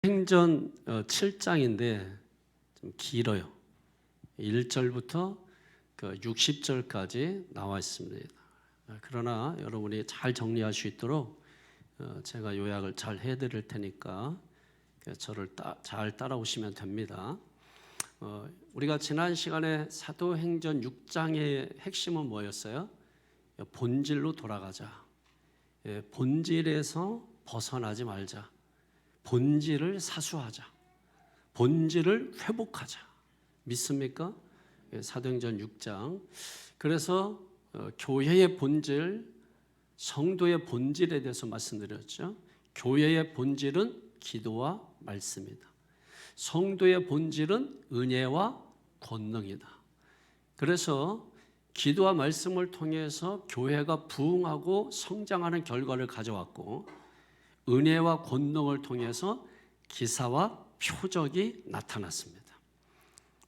행전 7장인데 좀 길어요. 1절부터 60절까지 나와 있습니다. 그러나 여러분이 잘 정리할 수 있도록 제가 요약을 잘 해드릴 테니까 저를 잘 따라오시면 됩니다. 우리가 지난 시간에 사도행전 6장의 핵심은 뭐였어요? 본질로 돌아가자. 본질에서 벗어나지 말자. 본질을 사수하자. 본질을 회복하자. 믿습니까? 사도행전 6장. 그래서 교회의 본질, 성도의 본질에 대해서 말씀드렸죠. 교회의 본질은 기도와 말씀이다. 성도의 본질은 은혜와 권능이다. 그래서 기도와 말씀을 통해서 교회가 부흥하고 성장하는 결과를 가져왔고, 은혜와 권능을 통해서 기사와 표적이 나타났습니다.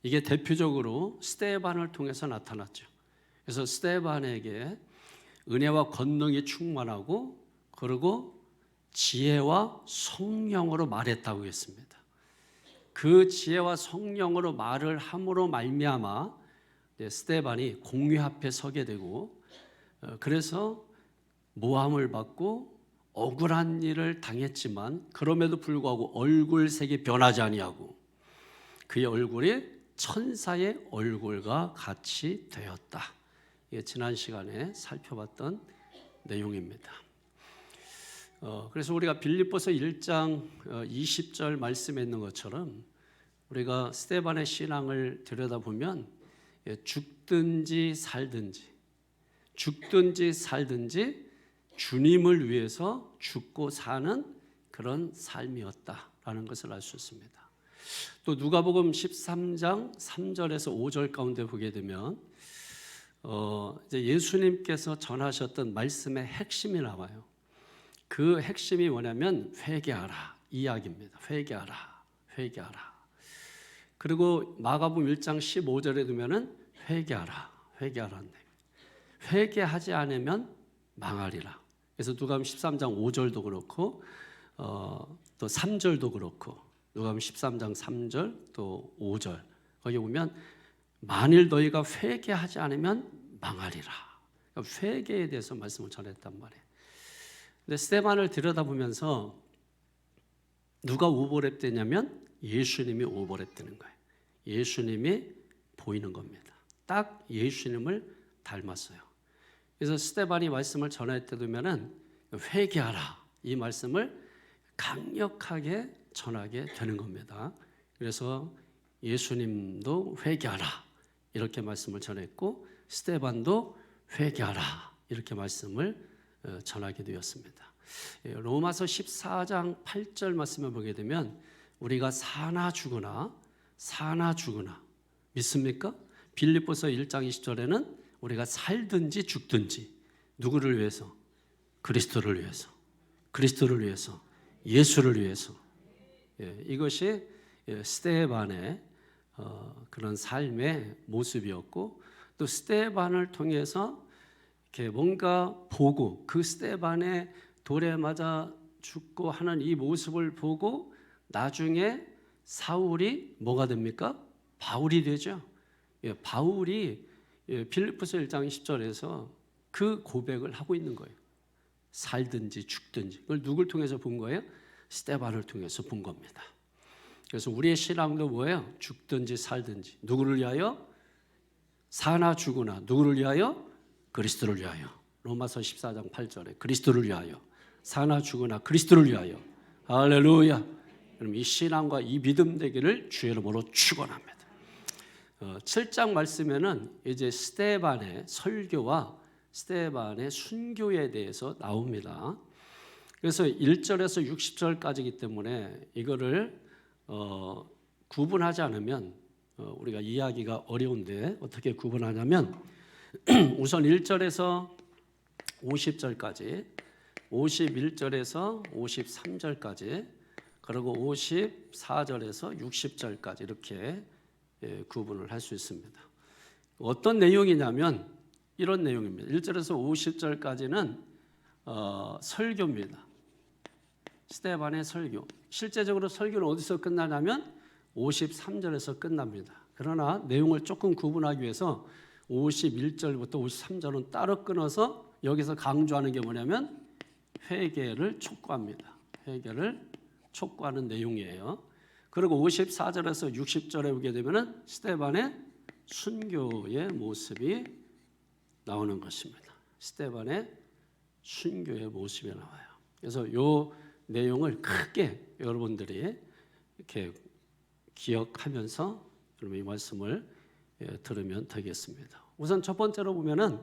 이게 대표적으로 스데반을 통해서 나타났죠. 그래서 스데반에게 은혜와 권능이 충만하고, 그리고 지혜와 성령으로 말했다고 했습니다. 그 지혜와 성령으로 말을 함으로 말미암아 스데반이 공회 앞에 서게 되고, 그래서 모함을 받고 억울한 일을 당했지만 그럼에도 불구하고 얼굴색이 변하지 아니하고 그의 얼굴이 천사의 얼굴과 같이 되었다. 이게 지난 시간에 살펴봤던 내용입니다. 그래서 우리가 빌립보서 1장 20절 말씀에 있는 것처럼 우리가 스데반의 신앙을 들여다보면 죽든지 살든지 주님을 위해서 죽고 사는 그런 삶이었다라는 것을 알 수 있습니다. 또 누가복음 13장 3절에서 5절 가운데 보게 되면 이제 예수님께서 전하셨던 말씀의 핵심이 나와요. 그 핵심이 뭐냐면 회개하라 이 이야기입니다. 회개하라. 그리고 마가복음 1장 15절에 두면은 회개하라는데, 회개하지 않으면 망하리라. 그래서 누가복음 13장 5절도 그렇고 또 3절도 그렇고 누가복음 13장 3절 또 5절 거기 보면 만일 너희가 회개하지 않으면 망하리라. 그러니까 회개에 대해서 말씀을 전했단 말이에요. 근데 스데반을 들여다보면서 누가 오버랩되냐면 예수님이 오버랩되는 거예요. 예수님이 보이는 겁니다. 딱 예수님을 닮았어요. 그래서 스데반이 말씀을 전할 때 되면은 회개하라 이 말씀을 강력하게 전하게 되는 겁니다. 그래서 예수님도 회개하라 이렇게 말씀을 전했고, 스데반도 회개하라 이렇게 말씀을 전하게 되었습니다. 로마서 14장 8절 말씀을 보게 되면 우리가 사나 죽으나 믿습니까? 빌립보서 1장 20절에는 우리가 살든지 죽든지 누구를 위해서? 그리스도를 위해서, 예수를 위해서. 이것이 스데반의 그런 삶의 모습이었고, 또 스데반을 통해서 이렇게 뭔가 보고 그 스데반의 돌에 맞아 죽고 하는 이 모습을 보고 나중에 사울이 뭐가 됩니까? 바울이 되죠. 바울이 빌립보서 1장 10절에서 그 고백을 하고 있는 거예요. 살든지 죽든지. 그걸 누굴 통해서 본 거예요? 스데반을 통해서 본 겁니다. 그래서 우리의 신앙도 뭐예요? 죽든지 살든지. 누구를 위하여? 사나 죽으나. 누구를 위하여? 그리스도를 위하여. 로마서 14장 8절에 그리스도를 위하여. 사나 죽으나 그리스도를 위하여. 할렐루야. 그럼 이 신앙과 이 믿음 되기를 주의 이름으로 축원합니다. 7장 말씀에는 이제 스데반의 설교와 스데반의 순교에 대해서 나옵니다. 그래서 1절에서 60절까지이기 때문에 이거를 구분하지 않으면 우리가 이해하기가 어려운데, 어떻게 구분하냐면 우선 1절에서 50절까지, 51절에서 53절까지, 그리고 54절에서 60절까지 이렇게 구분을 할 수 있습니다. 어떤 내용이냐면 이런 내용입니다. 1절에서 50절까지는 설교입니다. 스데반의 설교. 실제적으로 설교는 어디서 끝나냐면 53절에서 끝납니다. 그러나 내용을 조금 구분하기 위해서 51절부터 53절은 따로 끊어서 여기서 강조하는 게 뭐냐면 회개를 촉구합니다. 회개를 촉구하는 내용이에요. 그리고 54절에서 60절에 오게 되면은 스데반의 순교의 모습이 나오는 것입니다. 스데반의 순교의 모습이 나와요. 그래서 이 내용을 크게 여러분들이 이렇게 기억하면서 그러면 이 말씀을 들으면 되겠습니다. 우선 첫 번째로 보면은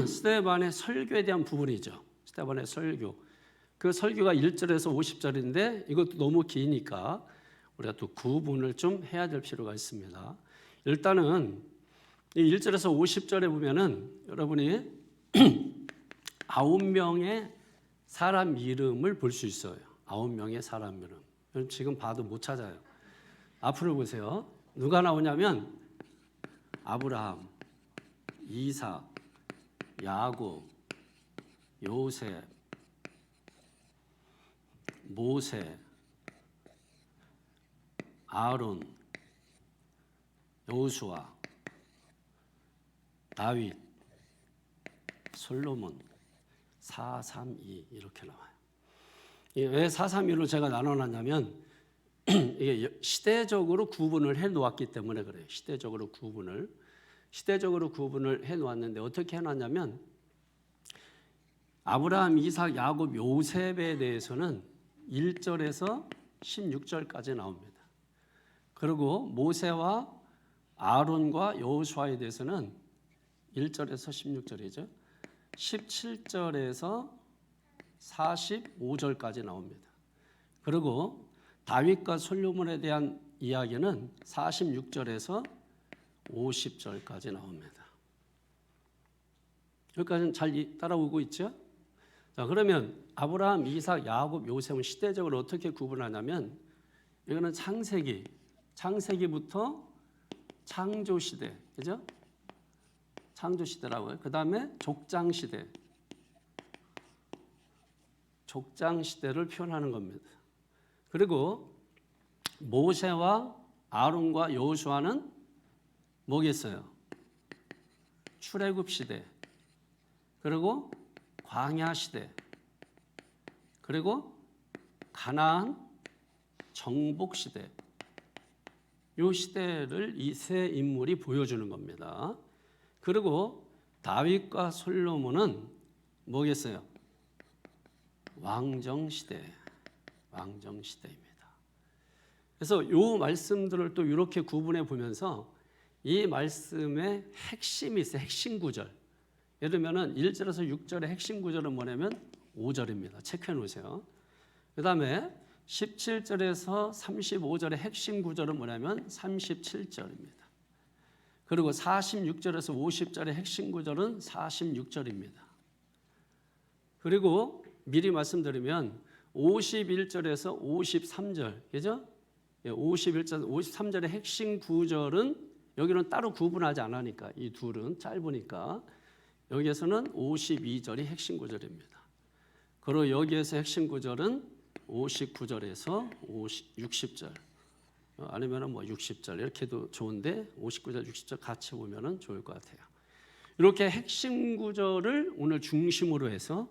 스데반의 설교에 대한 부분이죠. 스데반의 설교. 그 설교가 1절에서 50절인데 이것도 너무 기니까 우리가 또 구분을 좀 해야 될 필요가 있습니다. 일단은 이 1절에서 50절에 보면은 여러분이 9명의 사람 이름을 볼 수 있어요. 9명의 사람 이름. 지금 봐도 못 찾아요. 앞으로 보세요. 누가 나오냐면 아브라함, 이삭, 야곱, 요셉, 모세, 아론, 여호수아, 다윗, 솔로몬, 432 이렇게 나와요. 왜 432로 제가 나눠놨냐면 이게 시대적으로 구분을 해 놓았기 때문에 그래요. 시대적으로 구분을 해 놓았는데 어떻게 해 놨냐면 아브라함, 이삭, 야곱, 요셉에 대해서는 1절에서 16절까지 나옵니다. 그리고 모세와 아론과 여호수아에 대해서는 1절에서 16절이죠. 17절에서 45절까지 나옵니다. 그리고 다윗과 솔로몬에 대한 이야기는 46절에서 50절까지 나옵니다. 여기까지는 잘 따라오고 있죠? 자, 그러면 아브라함, 이삭, 야곱, 요셉은 시대적으로 어떻게 구분하냐면 이거는 창세기부터 창조시대, 그죠? 창조시대라고요. 그 다음에 족장시대를 표현하는 겁니다. 그리고 모세와 아론과 여호수아는 뭐겠어요? 출애굽 시대, 그리고 광야 시대, 그리고 가나안 정복 시대. 이 시대를 이 세 인물이 보여주는 겁니다. 그리고 다윗과 솔로몬은 뭐겠어요? 왕정 시대입니다. 그래서 이 말씀들을 또 이렇게 구분해 보면서 이 말씀의 핵심이 있어요. 핵심 구절. 예를 들면 1절에서 6절의 핵심 구절은 뭐냐면 5절입니다. 체크해 놓으세요. 그 다음에 17절에서 35절의 핵심 구절은 뭐냐면 37절입니다. 그리고 46절에서 50절의 핵심 구절은 46절입니다. 그리고 미리 말씀드리면 51절에서 53절, 그죠? 51절, 53절의 핵심 구절은 여기는 따로 구분하지 않으니까 이 둘은 짧으니까 여기에서는 52절이 핵심 구절입니다. 그리고 여기에서 핵심 구절은 59절에서 60절 아니면 뭐 60절 이렇게도 좋은데 59절, 60절 같이 보면 좋을 것 같아요. 이렇게 핵심 구절을 오늘 중심으로 해서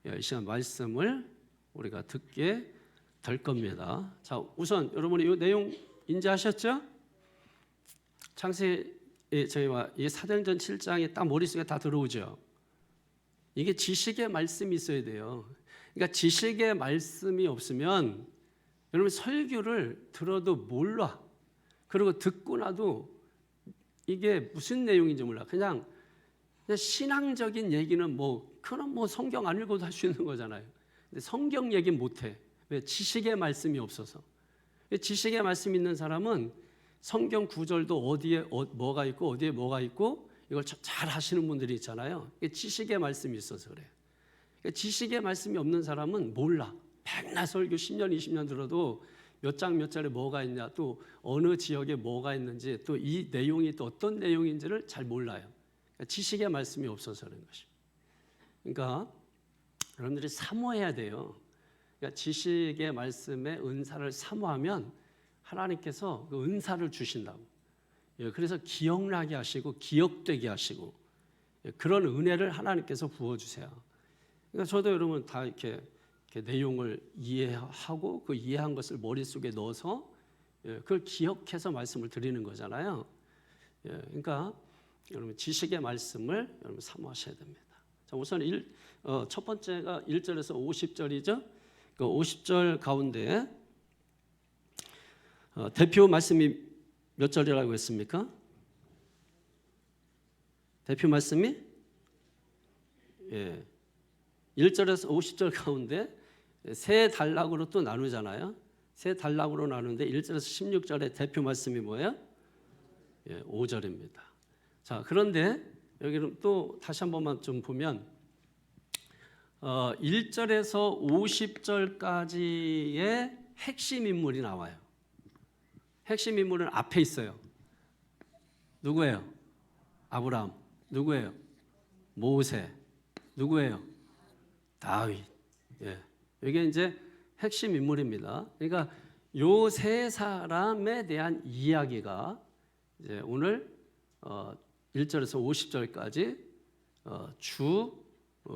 이 시간 말씀을 우리가 듣게 될 겁니다. 자, 우선 여러분이 이 내용 인지하셨죠? 창세기 저희와 이 사도행전 7장이 딱 머릿속에 다 들어오죠. 이게 지식의 말씀이 있어야 돼요. 그러니까 지식의 말씀이 없으면 여러분 설교를 들어도 몰라. 그리고 듣고 나도 이게 무슨 내용인지 몰라. 그냥 신앙적인 얘기는 그건 성경 안 읽어도 할 수 있는 거잖아요. 근데 성경 얘기는 못해. 왜? 지식의 말씀이 없어서. 지식의 말씀 있는 사람은 성경 구절도 어디에 뭐가 있고 어디에 뭐가 있고 이걸 잘 하시는 분들이 있잖아요. 지식의 말씀이 있어서 그래. 지식의 말씀이 없는 사람은 몰라. 맨날 설교 10년, 20년 들어도 몇 장 몇 절에 뭐가 있냐, 또 어느 지역에 뭐가 있는지, 또 이 내용이 또 어떤 내용인지를 잘 몰라요. 지식의 말씀이 없어서 그런 것입니다. 그러니까 여러분들이 사모해야 돼요. 그러니까 지식의 말씀에 은사를 사모하면 하나님께서 그 은사를 주신다고. 그래서 기억나게 하시고 기억되게 하시고 그런 은혜를 하나님께서 부어주세요. 그러니까 저도 여러분 다 이렇게 내용을 이해하고 그 이해한 것을 머릿속에 넣어서 그걸 기억해서 말씀을 드리는 거잖아요. 그러니까 여러분 지식의 말씀을 여러분 사모하셔야 됩니다. 자, 우선 첫 번째가 1절에서 50절이죠. 그 50절 가운데 대표 말씀이 몇 절이라고 했습니까? 대표 말씀이 1절에서 50절 가운데 세 단락으로 또 나누잖아요. 세 단락으로 나누는데 1절에서 16절의 대표 말씀이 뭐예요? 5절입니다. 자, 그런데 여기는 또 다시 한 번만 좀 보면 1절에서 50절까지의 핵심 인물이 나와요. 핵심 인물은 앞에 있어요. 누구예요? 아브라함. 누구예요? 모세. 누구예요? 다윗. 이게 이제 핵심 인물입니다. 그러니까 요 세 사람에 대한 이야기가 이제 오늘 1절에서 50절까지 주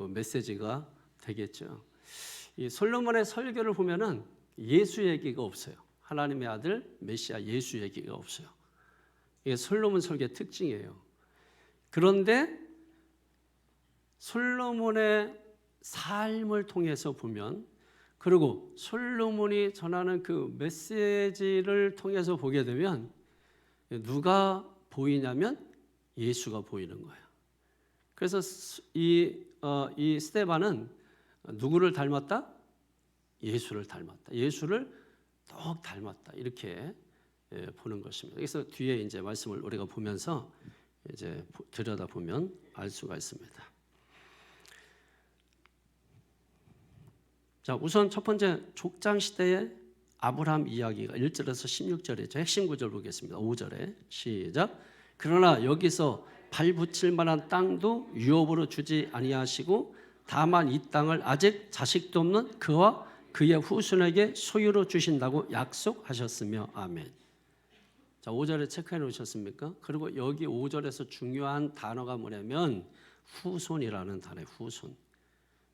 메시지가 되겠죠. 이 솔로몬의 설교를 보면은 예수 얘기가 없어요. 하나님의 아들 메시아 예수 얘기가 없어요. 이게 솔로몬 설교의 특징이에요. 그런데 솔로몬의 삶을 통해서 보면, 그리고 솔로몬이 전하는 그 메시지를 통해서 보게 되면 누가 보이냐면 예수가 보이는 거예요. 그래서 이 스데반은 누구를 닮았다? 예수를 닮았다. 예수를 더욱 닮았다. 이렇게 보는 것입니다. 그래서 뒤에 이제 말씀을 우리가 보면서 이제 들여다 보면 알 수가 있습니다. 자, 우선 첫 번째 족장 시대의 아브라함 이야기가 1절에서 16절이죠. 핵심 구절 보겠습니다. 5절에 시작. 그러나 여기서 발 붙일 만한 땅도 유업으로 주지 아니하시고 다만 이 땅을 아직 자식도 없는 그와 그의 후손에게 소유로 주신다고 약속하셨으며 아멘. 자, 5절에 체크해 놓으셨습니까? 그리고 여기 5절에서 중요한 단어가 뭐냐면 후손이라는 단어예요. 후손.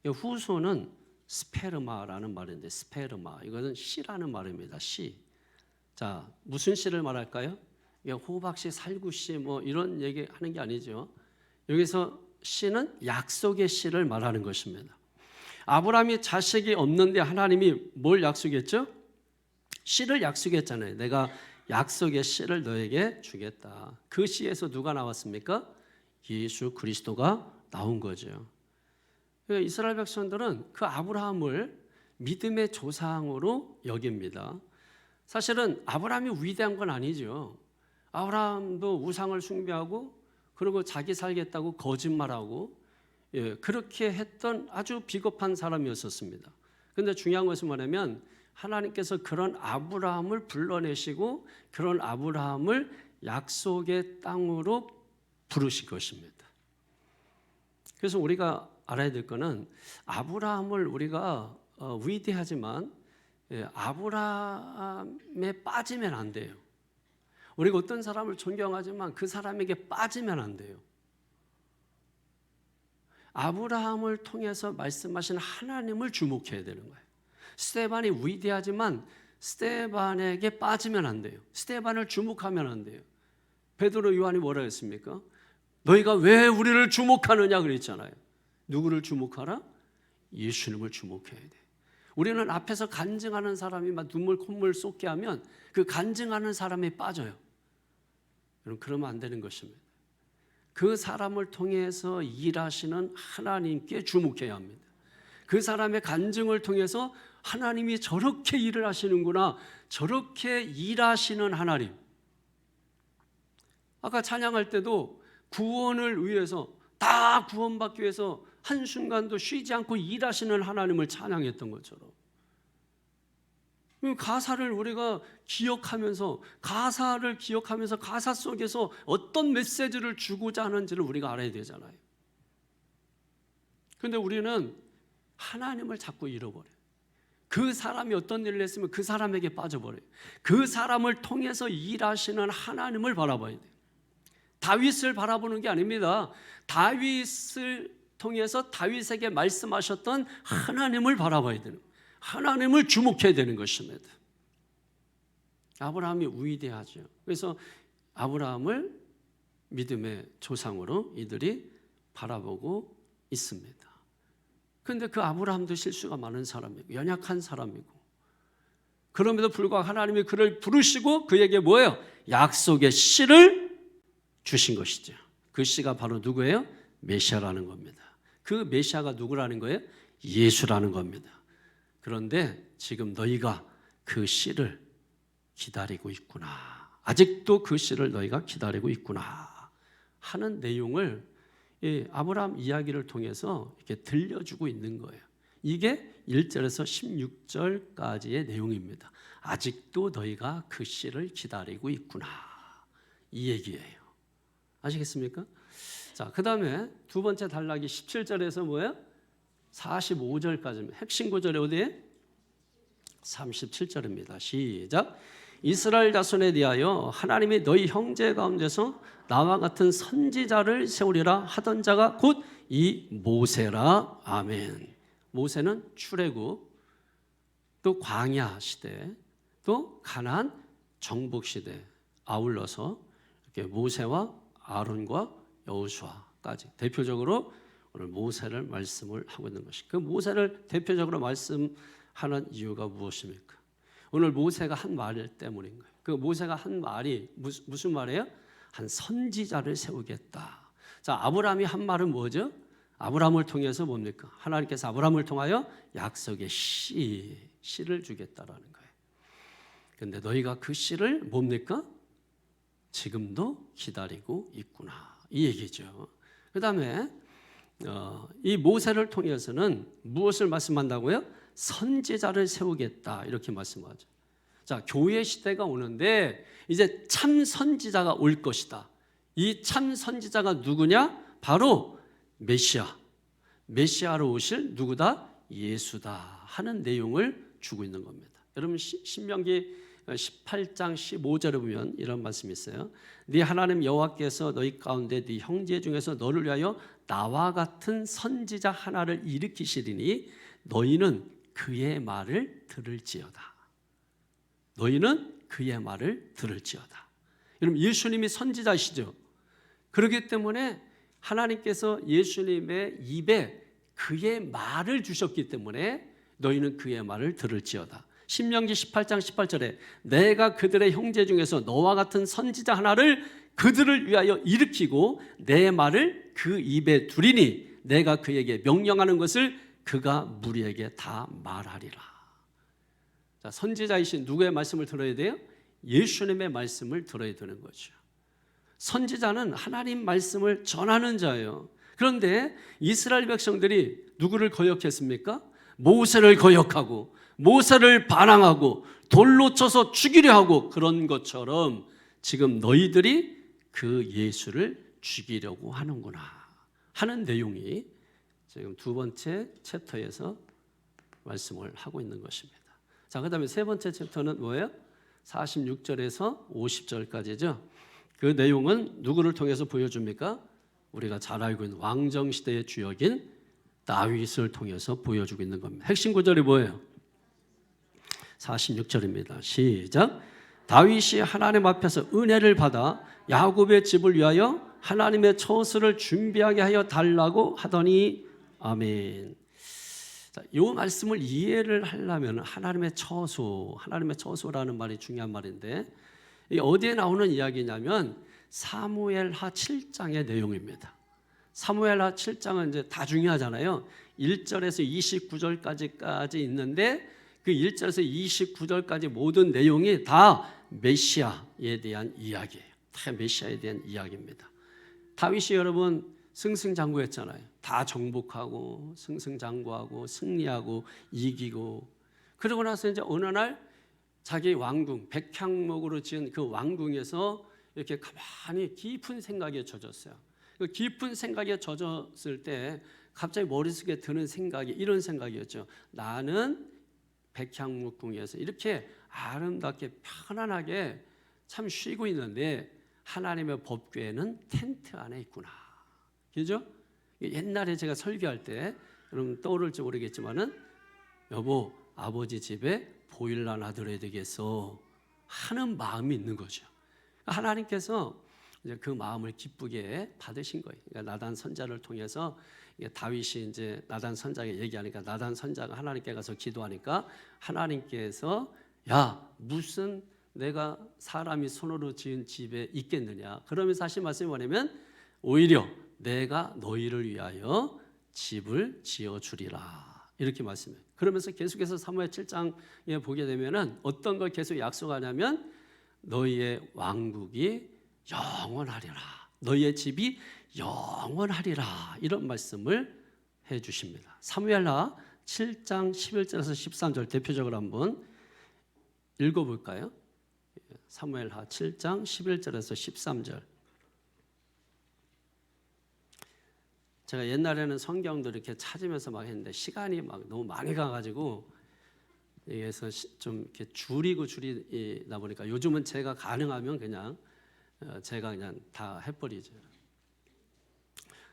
이 후손은 스페르마라는 말인데, 스페르마 이것은 씨라는 말입니다. 씨. 자, 무슨 씨를 말할까요? 호박씨, 살구씨 뭐 이런 얘기 하는 게 아니죠. 여기서 씨는 약속의 씨를 말하는 것입니다. 아브라함이 자식이 없는데 하나님이 뭘 약속했죠? 씨를 약속했잖아요. 내가 약속의 씨를 너에게 주겠다. 그 씨에서 누가 나왔습니까? 예수 그리스도가 나온 거죠. 이스라엘 백성들은 그 아브라함을 믿음의 조상으로 여깁니다. 사실은 아브라함이 위대한 건 아니죠. 아브라함도 우상을 숭배하고 그리고 자기 살겠다고 거짓말하고 그렇게 했던 아주 비겁한 사람이었었습니다. 그런데 중요한 것은 뭐냐면 하나님께서 그런 아브라함을 불러내시고 그런 아브라함을 약속의 땅으로 부르실 것입니다. 그래서 우리가 알아야 될 것은 아브라함을 우리가 위대하지만 아브라함에 빠지면 안 돼요. 우리가 어떤 사람을 존경하지만 그 사람에게 빠지면 안 돼요. 아브라함을 통해서 말씀하신 하나님을 주목해야 되는 거예요. 스데반이 위대하지만 스데반에게 빠지면 안 돼요. 스데반을 주목하면 안 돼요. 베드로 요한이 뭐라 했습니까? 너희가 왜 우리를 주목하느냐 그랬잖아요. 누구를 주목하라? 예수님을 주목해야 돼. 우리는 앞에서 간증하는 사람이 막 눈물 콧물 쏟게 하면 그 간증하는 사람에 빠져요. 여러분, 그러면 안 되는 것입니다. 그 사람을 통해서 일하시는 하나님께 주목해야 합니다. 그 사람의 간증을 통해서 하나님이 저렇게 일을 하시는구나, 저렇게 일하시는 하나님. 아까 찬양할 때도 구원을 위해서, 다 구원받기 위해서 한순간도 쉬지 않고 일하시는 하나님을 찬양했던 것처럼 가사를 우리가 기억하면서 가사 속에서 어떤 메시지를 주고자 하는지를 우리가 알아야 되잖아요. 그런데 우리는 하나님을 자꾸 잃어버려요. 그 사람이 어떤 일을 했으면 그 사람에게 빠져버려요. 그 사람을 통해서 일하시는 하나님을 바라봐야 돼요. 다윗을 바라보는 게 아닙니다. 다윗을 통해서 다윗에게 말씀하셨던 하나님을 바라봐야 되는, 하나님을 주목해야 되는 것입니다. 아브라함이 위대하죠. 그래서 아브라함을 믿음의 조상으로 이들이 바라보고 있습니다. 그런데 그 아브라함도 실수가 많은 사람이고 연약한 사람이고, 그럼에도 불구하고 하나님이 그를 부르시고 그에게 뭐예요? 약속의 씨를 주신 것이죠. 그 씨가 바로 누구예요? 메시아라는 겁니다. 그 메시아가 누구라는 거예요? 예수라는 겁니다. 그런데 지금 너희가 그 씨를 기다리고 있구나, 아직도 그 씨를 너희가 기다리고 있구나 하는 내용을 이 아브라함 이야기를 통해서 이렇게 들려주고 있는 거예요. 이게 1절에서 16절까지의 내용입니다. 아직도 너희가 그 씨를 기다리고 있구나, 이 얘기예요. 아시겠습니까? 자, 그 다음에 두 번째 단락이 17절에서 뭐예요? 45절까지입니다. 핵심 구절이 어디에? 37절입니다. 시작. 이스라엘 자손에 대하여 하나님이 너희 형제 가운데서 나와 같은 선지자를 세우리라 하던 자가 곧 이 모세라. 아멘. 모세는 출애굽, 또 광야 시대, 또 가나안 정복 시대 아울러서 이렇게 모세와 아론과 여호수아까지 대표적으로 오늘 모세를 말씀을 하고 있는 것이, 그 모세를 대표적으로 말씀하는 이유가 무엇입니까? 오늘 모세가 한 말 때문인 거예요. 그 모세가 한 말이 무슨 말이에요? 한 선지자를 세우겠다. 자, 아브라함이 한 말은 뭐죠? 아브라함을 통해서 뭡니까? 하나님께서 아브라함을 통하여 약속의 씨를 주겠다라는 거예요. 그런데 너희가 그 씨를 뭡니까? 지금도 기다리고 있구나, 이 얘기죠. 그 다음에 이 모세를 통해서는 무엇을 말씀한다고요? 선지자를 세우겠다, 이렇게 말씀하죠. 자, 교회 시대가 오는데 이제 참 선지자가 올 것이다. 이 참 선지자가 누구냐? 바로 메시아로 오실 누구다? 예수다 하는 내용을 주고 있는 겁니다. 여러분 신명기 18장 15절에 보면 이런 말씀이 있어요. 네 하나님 여호와께서 너희 가운데 네 형제 중에서 너를 위하여 나와 같은 선지자 하나를 일으키시리니 너희는 그의 말을 들을지어다. 너희는 그의 말을 들을지어다. 여러분 예수님이 선지자시죠. 그렇기 때문에 하나님께서 예수님의 입에 그의 말을 주셨기 때문에 너희는 그의 말을 들을지어다. 신명기 18장 18절에 내가 그들의 형제 중에서 너와 같은 선지자 하나를 그들을 위하여 일으키고 내 말을 그 입에 두리니 내가 그에게 명령하는 것을 그가 무리에게 다 말하리라. 자, 선지자이신 누구의 말씀을 들어야 돼요? 예수님의 말씀을 들어야 되는 거죠. 선지자는 하나님 말씀을 전하는 자예요. 그런데 이스라엘 백성들이 누구를 거역했습니까? 모세를 거역하고 모세를 반항하고 돌로 쳐서 죽이려 하고, 그런 것처럼 지금 너희들이 그 예수를 죽이려고 하는구나 하는 내용이 지금 두 번째 챕터에서 말씀을 하고 있는 것입니다. 자, 그 다음에 세 번째 챕터는 뭐예요? 46절에서 50절까지죠. 그 내용은 누구를 통해서 보여줍니까? 우리가 잘 알고 있는 왕정시대의 주역인 다윗을 통해서 보여주고 있는 겁니다. 핵심 구절이 뭐예요? 46절입니다. 시작. 다윗이 하나님 앞에서 은혜를 받아 야곱의 집을 위하여 하나님의 처소를 준비하게 하여 달라고 하더니 아멘. 자, 이 말씀을 이해를 하려면 하나님의 처소라는 말이 중요한 말인데, 이게 어디에 나오는 이야기냐면 사무엘하 7장의 내용입니다. 사무엘하 7장은 이제 다 중요하잖아요. 1절에서 29절까지 있는데 그 1절에서 29절까지 모든 내용이 다 메시아에 대한 이야기예요. 다 메시아에 대한 이야기입니다. 다윗이 여러분 승승장구했잖아요. 다 정복하고 승승장구하고 승리하고 이기고, 그러고 나서 이제 어느 날 자기 왕궁, 백향목으로 지은 그 왕궁에서 이렇게 가만히 깊은 생각에 젖었어요. 그 깊은 생각에 젖었을 때 갑자기 머릿속에 드는 생각이 이런 생각이었죠. 나는 백향목궁에서 이렇게 아름답게 편안하게 참 쉬고 있는데 하나님의 법궤는 텐트 안에 있구나. 그죠? 옛날에 제가 설교할 때 여러분 떠오를지 모르겠지만은 여보 아버지 집에 보일러 놔둬야 되겠어 하는 마음이 있는 거죠. 하나님께서 이제 그 마음을 기쁘게 받으신 거예요. 그러니까 나단 선자를 통해서 다윗이 이제 나단 선자에게 얘기하니까 나단 선자가 하나님께 가서 기도하니까 하나님께서 야 무슨 내가 사람이 손으로 지은 집에 있겠느냐. 그러면서 하신 말씀이 뭐냐면 오히려 내가 너희를 위하여 집을 지어주리라 이렇게 말씀해요. 그러면서 계속해서 사무엘 7장에 보게 되면은 어떤 걸 계속 약속하냐면 너희의 왕국이 영원하리라, 너희의 집이 영원하리라 이런 말씀을 해주십니다. 사무엘하 7장 11절에서 13절 대표적으로 한번 읽어볼까요? 사무엘하 7장 11절에서 13절. 제가 옛날에는 성경도 이렇게 찾으면서 막 했는데 시간이 막 너무 많이 가가지고 그래서 좀 이렇게 줄이다 보니까 요즘은 제가 가능하면 그냥 제가 그냥 다 해버리죠.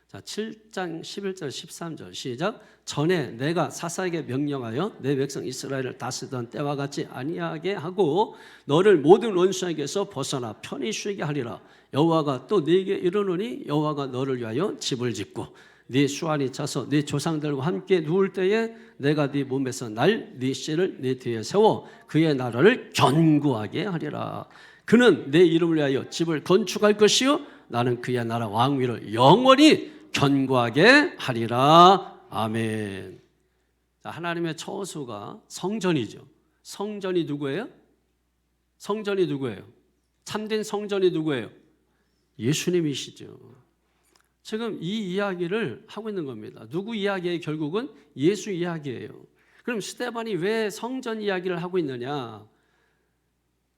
자, 7장 11절 13절 시작. 전에 내가 사사에게 명령하여 내 백성 이스라엘을 다스리던 때와 같이 아니하게 하고 너를 모든 원수에게서 벗어나 편히 쉬게 하리라. 여호와가 또 네게 이르노니 여호와가 너를 위하여 집을 짓고 네 수완이 차서 네 조상들과 함께 누울 때에 내가 네 몸에서 네 씨를 네 뒤에 세워 그의 나라를 견고하게 하리라. 그는 내 이름을 위하여 집을 건축할 것이요 나는 그의 나라 왕위를 영원히 견고하게 하리라. 아멘. 하나님의 처소가 성전이죠. 성전이 누구예요? 성전이 누구예요? 참된 성전이 누구예요? 예수님이시죠. 지금 이 이야기를 하고 있는 겁니다. 누구 이야기예요? 결국은 예수 이야기예요. 그럼 스데반이 왜 성전 이야기를 하고 있느냐?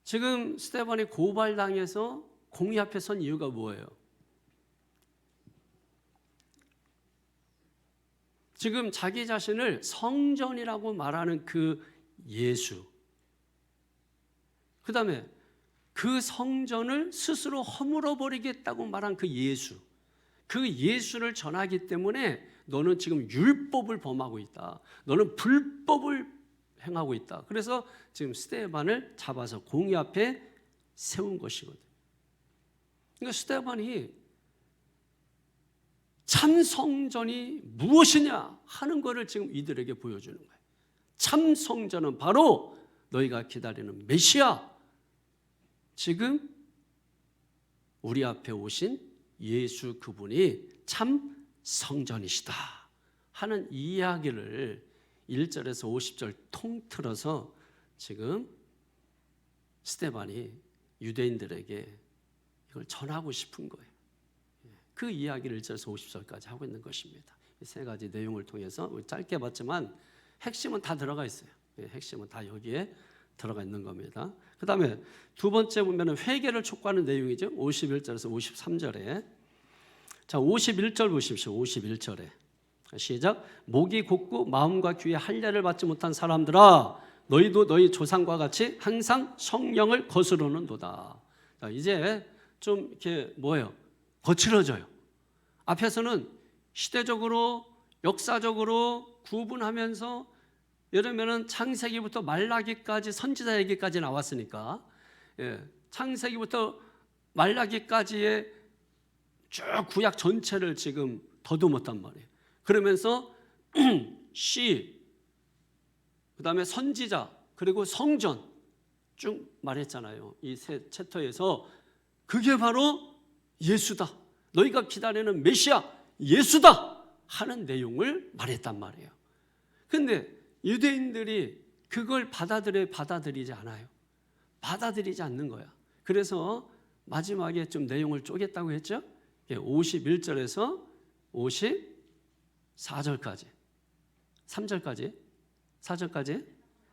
지금 스데반이 고발당해서 공의 앞에 선 이유가 뭐예요? 지금 자기 자신을 성전이라고 말하는 그 예수, 그 다음에 그 성전을 스스로 허물어버리겠다고 말한 그 예수, 그 예수를 전하기 때문에 너는 지금 율법을 범하고 있다, 너는 불법을 행하고 있다. 그래서 지금 스데반을 잡아서 공의 앞에 세운 것이거든. 그러니까 스데반이 참 성전이 무엇이냐 하는 것을 지금 이들에게 보여주는 거예요. 참 성전은 바로 너희가 기다리는 메시아, 지금 우리 앞에 오신 예수 그분이 참 성전이시다 하는 이야기를 1절에서 50절 통틀어서 지금 스데반이 유대인들에게 이걸 전하고 싶은 거예요. 그 이야기를 1절에서 50절까지 하고 있는 것입니다. 이 세 가지 내용을 통해서 짧게 봤지만 핵심은 다 들어가 있어요. 핵심은 다 여기에 들어가 있는 겁니다. 그 다음에 두 번째 보면 회개를 촉구하는 내용이죠. 51절에서 53절에. 자, 51절 보십시오. 51절에 시작. 목이 곧고 마음과 귀에 할례를 받지 못한 사람들아, 너희도 너희 조상과 같이 항상 성령을 거스르는도다. 자, 이제 좀 이렇게 뭐예요? 거칠어져요. 앞에서는 시대적으로 역사적으로 구분하면서 예를 들면 창세기부터 말라기까지 선지자 얘기까지 나왔으니까 창세기부터 말라기까지의 쭉 구약 전체를 지금 더듬었단 말이에요. 그러면서 시, 그 다음에 선지자, 그리고 성전 쭉 말했잖아요. 이 세 챕터에서 그게 바로 예수다, 너희가 기다리는 메시아 예수다 하는 내용을 말했단 말이에요. 그런데 유대인들이 그걸 받아들이지 않아요. 받아들이지 않는 거야. 그래서 마지막에 좀 내용을 쪼갰다고 했죠. 51절에서 54절까지 3절까지 4절까지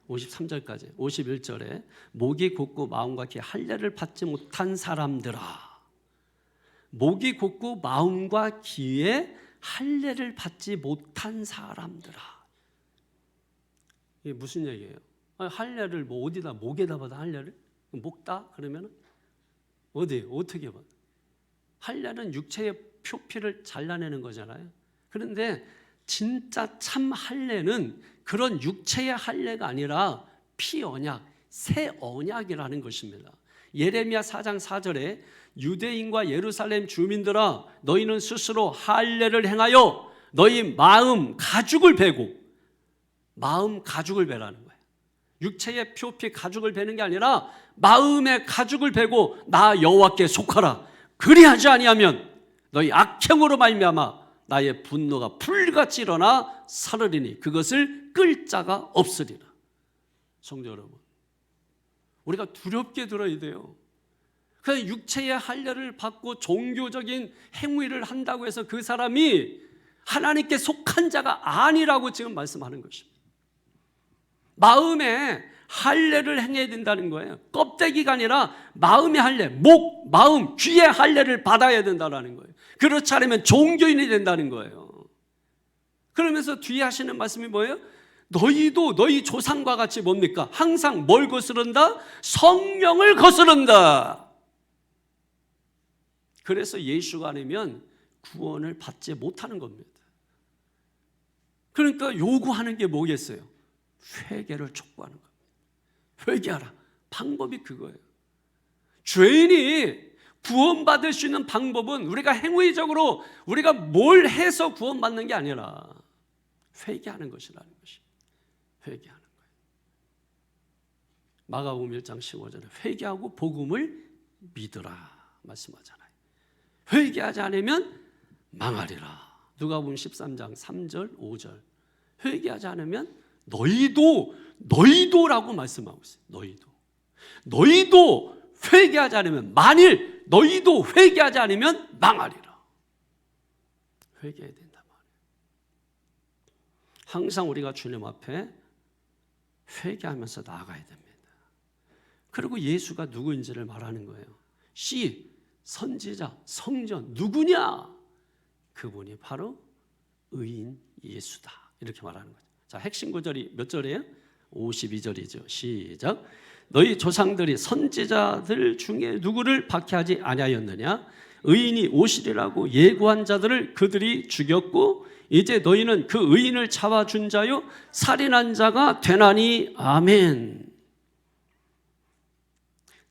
53절까지 51절에 목이 곧고 마음과 귀에 할례를 받지 못한 사람들아, 목이 곧고 마음과 귀에 할례를 받지 못한 사람들아. 이게 무슨 얘기예요? 할례를 뭐 어디다 목에다 받아 할례를? 목다? 그러면 어디 어떻게 받아? 할례는 육체의 표피를 잘라내는 거잖아요. 그런데 진짜 참 할례는 그런 육체의 할례가 아니라 피 언약, 새 언약이라는 것입니다. 예레미야 4장 4절에 유대인과 예루살렘 주민들아 너희는 스스로 할례를 행하여 너희 마음 가죽을 베고, 마음 가죽을 베라는 거예요. 육체의 표피 가죽을 베는 게 아니라 마음의 가죽을 베고 나 여호와께 속하라. 그리하지 아니하면 너희 악행으로 말미암아 나의 분노가 불같이 일어나 사르리니 그것을 끌 자가 없으리라. 성도 여러분, 우리가 두렵게 들어야 돼요. 그냥 육체의 할례를 받고 종교적인 행위를 한다고 해서 그 사람이 하나님께 속한 자가 아니라고 지금 말씀하는 것입니다. 마음에 할례를 행해야 된다는 거예요. 껍데기가 아니라 마음의 할례, 목, 마음, 귀의 할례를 받아야 된다는 거예요. 그렇지 않으면 종교인이 된다는 거예요. 그러면서 뒤에 하시는 말씀이 뭐예요? 너희도 너희 조상과 같이 뭡니까? 항상 뭘 거스른다? 성령을 거스른다. 그래서 예수가 아니면 구원을 받지 못하는 겁니다. 그러니까 요구하는 게 뭐겠어요? 회개를 촉구하는 겁니다. 회개하라. 방법이 그거예요. 죄인이 구원받을 수 있는 방법은 우리가 행위적으로 우리가 뭘 해서 구원받는 게 아니라 회개하는 것이라는 것입니다. 회개하는 거예요. 마가복음 1장 15절에 회개하고 복음을 믿으라 말씀하잖아요. 회개하지 않으면 망하리라. 누가복음 13장 3절 5절 회개하지 않으면 너희도라고 말씀하고 있어요. 너희도 회개하지 않으면, 만일 너희도 회개하지 않으면 망하리라. 회개해야 된단 말이에요. 항상 우리가 주님 앞에 회개하면서 나아가야 됩니다. 그리고 예수가 누구인지를 말하는 거예요. 선지자, 성전 누구냐? 그분이 바로 의인 예수다. 이렇게 말하는 거죠. 자, 핵심 구절이 몇 절이에요? 52절이죠. 시작. 너희 조상들이 선지자들 중에 누구를 박해하지 아니하였느냐? 의인이 오시리라고 예고한 자들을 그들이 죽였고 이제 너희는 그 의인을 잡아준 자요 살인한 자가 되나니. 아멘.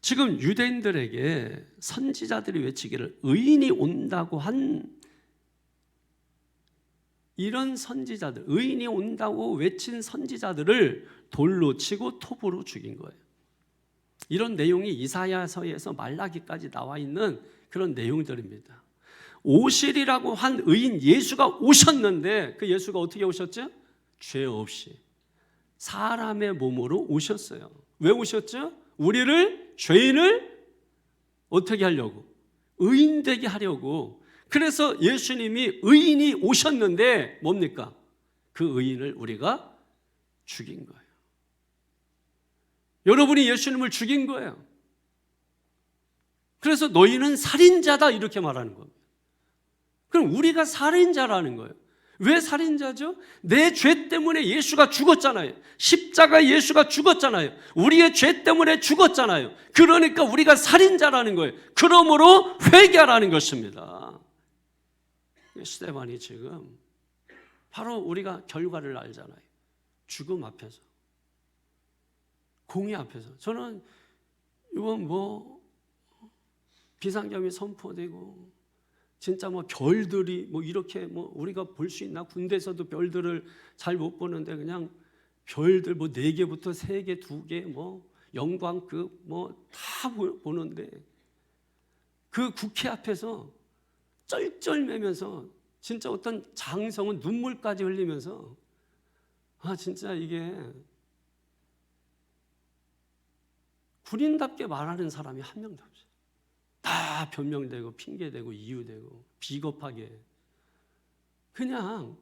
지금 유대인들에게 선지자들이 외치기를 의인이 온다고 한 이런 선지자들, 의인이 온다고 외친 선지자들을 돌로 치고 톱으로 죽인 거예요. 이런 내용이 이사야서에서 말라기까지 나와 있는 그런 내용들입니다. 오시리라고 한 의인 예수가 오셨는데 그 예수가 어떻게 오셨죠? 죄 없이 사람의 몸으로 오셨어요. 왜 오셨죠? 우리를, 죄인을 어떻게 하려고? 의인 되게 하려고. 그래서 예수님이 의인이 오셨는데 뭡니까? 그 의인을 우리가 죽인 거예요. 여러분이 예수님을 죽인 거예요. 그래서 너희는 살인자다 이렇게 말하는 겁니다. 그럼 우리가 살인자라는 거예요. 왜 살인자죠? 내 죄 때문에 예수가 죽었잖아요. 십자가에 예수가 죽었잖아요. 우리의 죄 때문에 죽었잖아요. 그러니까 우리가 살인자라는 거예요. 그러므로 회개하라는 것입니다. 스데반이 지금 바로 우리가 결과를 알잖아요. 죽음 앞에서, 공의 앞에서. 저는 이번 비상경이 선포되고 진짜 별들이 이렇게 이리가 볼 수 있나? 군대에서도 별들을 잘 못 보는데 그냥 별들 4개부터 3개, 2개 영광급 다 보는데 그 국회 앞에서 쩔쩔매면서 진짜 어떤 장성은 눈물까지 흘리면서 진짜 이게 군인답게 말하는 사람이 한 명도 없어요. 다 변명되고 핑계대고 이유되고 비겁하게 그냥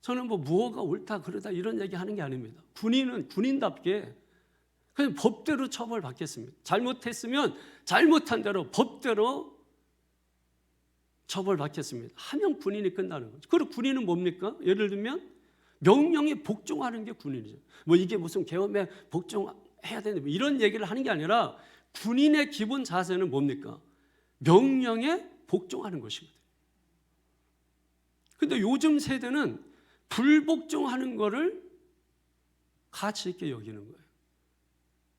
저는 무엇가 옳다 그러다 이런 얘기 하는 게 아닙니다. 군인은 군인답게 그냥 법대로 처벌받겠습니다. 잘못했으면 잘못한 대로 법대로 처벌받겠습니다. 하면 군인이 끝나는 거죠. 그리고 군인은 뭡니까? 예를 들면 명령에 복종하는 게 군인이죠. 뭐 이게 무슨 계엄에 복종해야 되는 이런 얘기를 하는 게 아니라 군인의 기본 자세는 뭡니까? 명령에 복종하는 것이거든요. 근데 요즘 세대는 불복종하는 거를 가치 있게 여기는 거예요.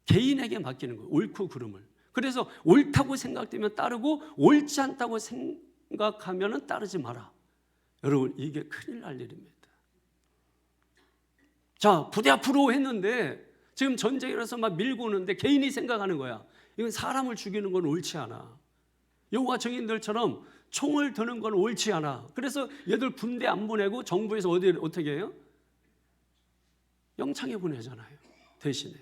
개인에게 맡기는 거예요. 옳고 그름을. 그래서 옳다고 생각되면 따르고 옳지 않다고 생각하면 따르지 마라. 여러분, 이게 큰일 날 일입니다. 자, 부대 앞으로 했는데 지금 전쟁이라서 막 밀고 오는데 개인이 생각하는 거야. 이건 사람을 죽이는 건 옳지 않아. 여호와 증인들처럼 총을 드는 건 옳지 않아. 그래서 얘들 군대 안 보내고 정부에서 어떻게 해요? 영창에 보내잖아요. 대신에.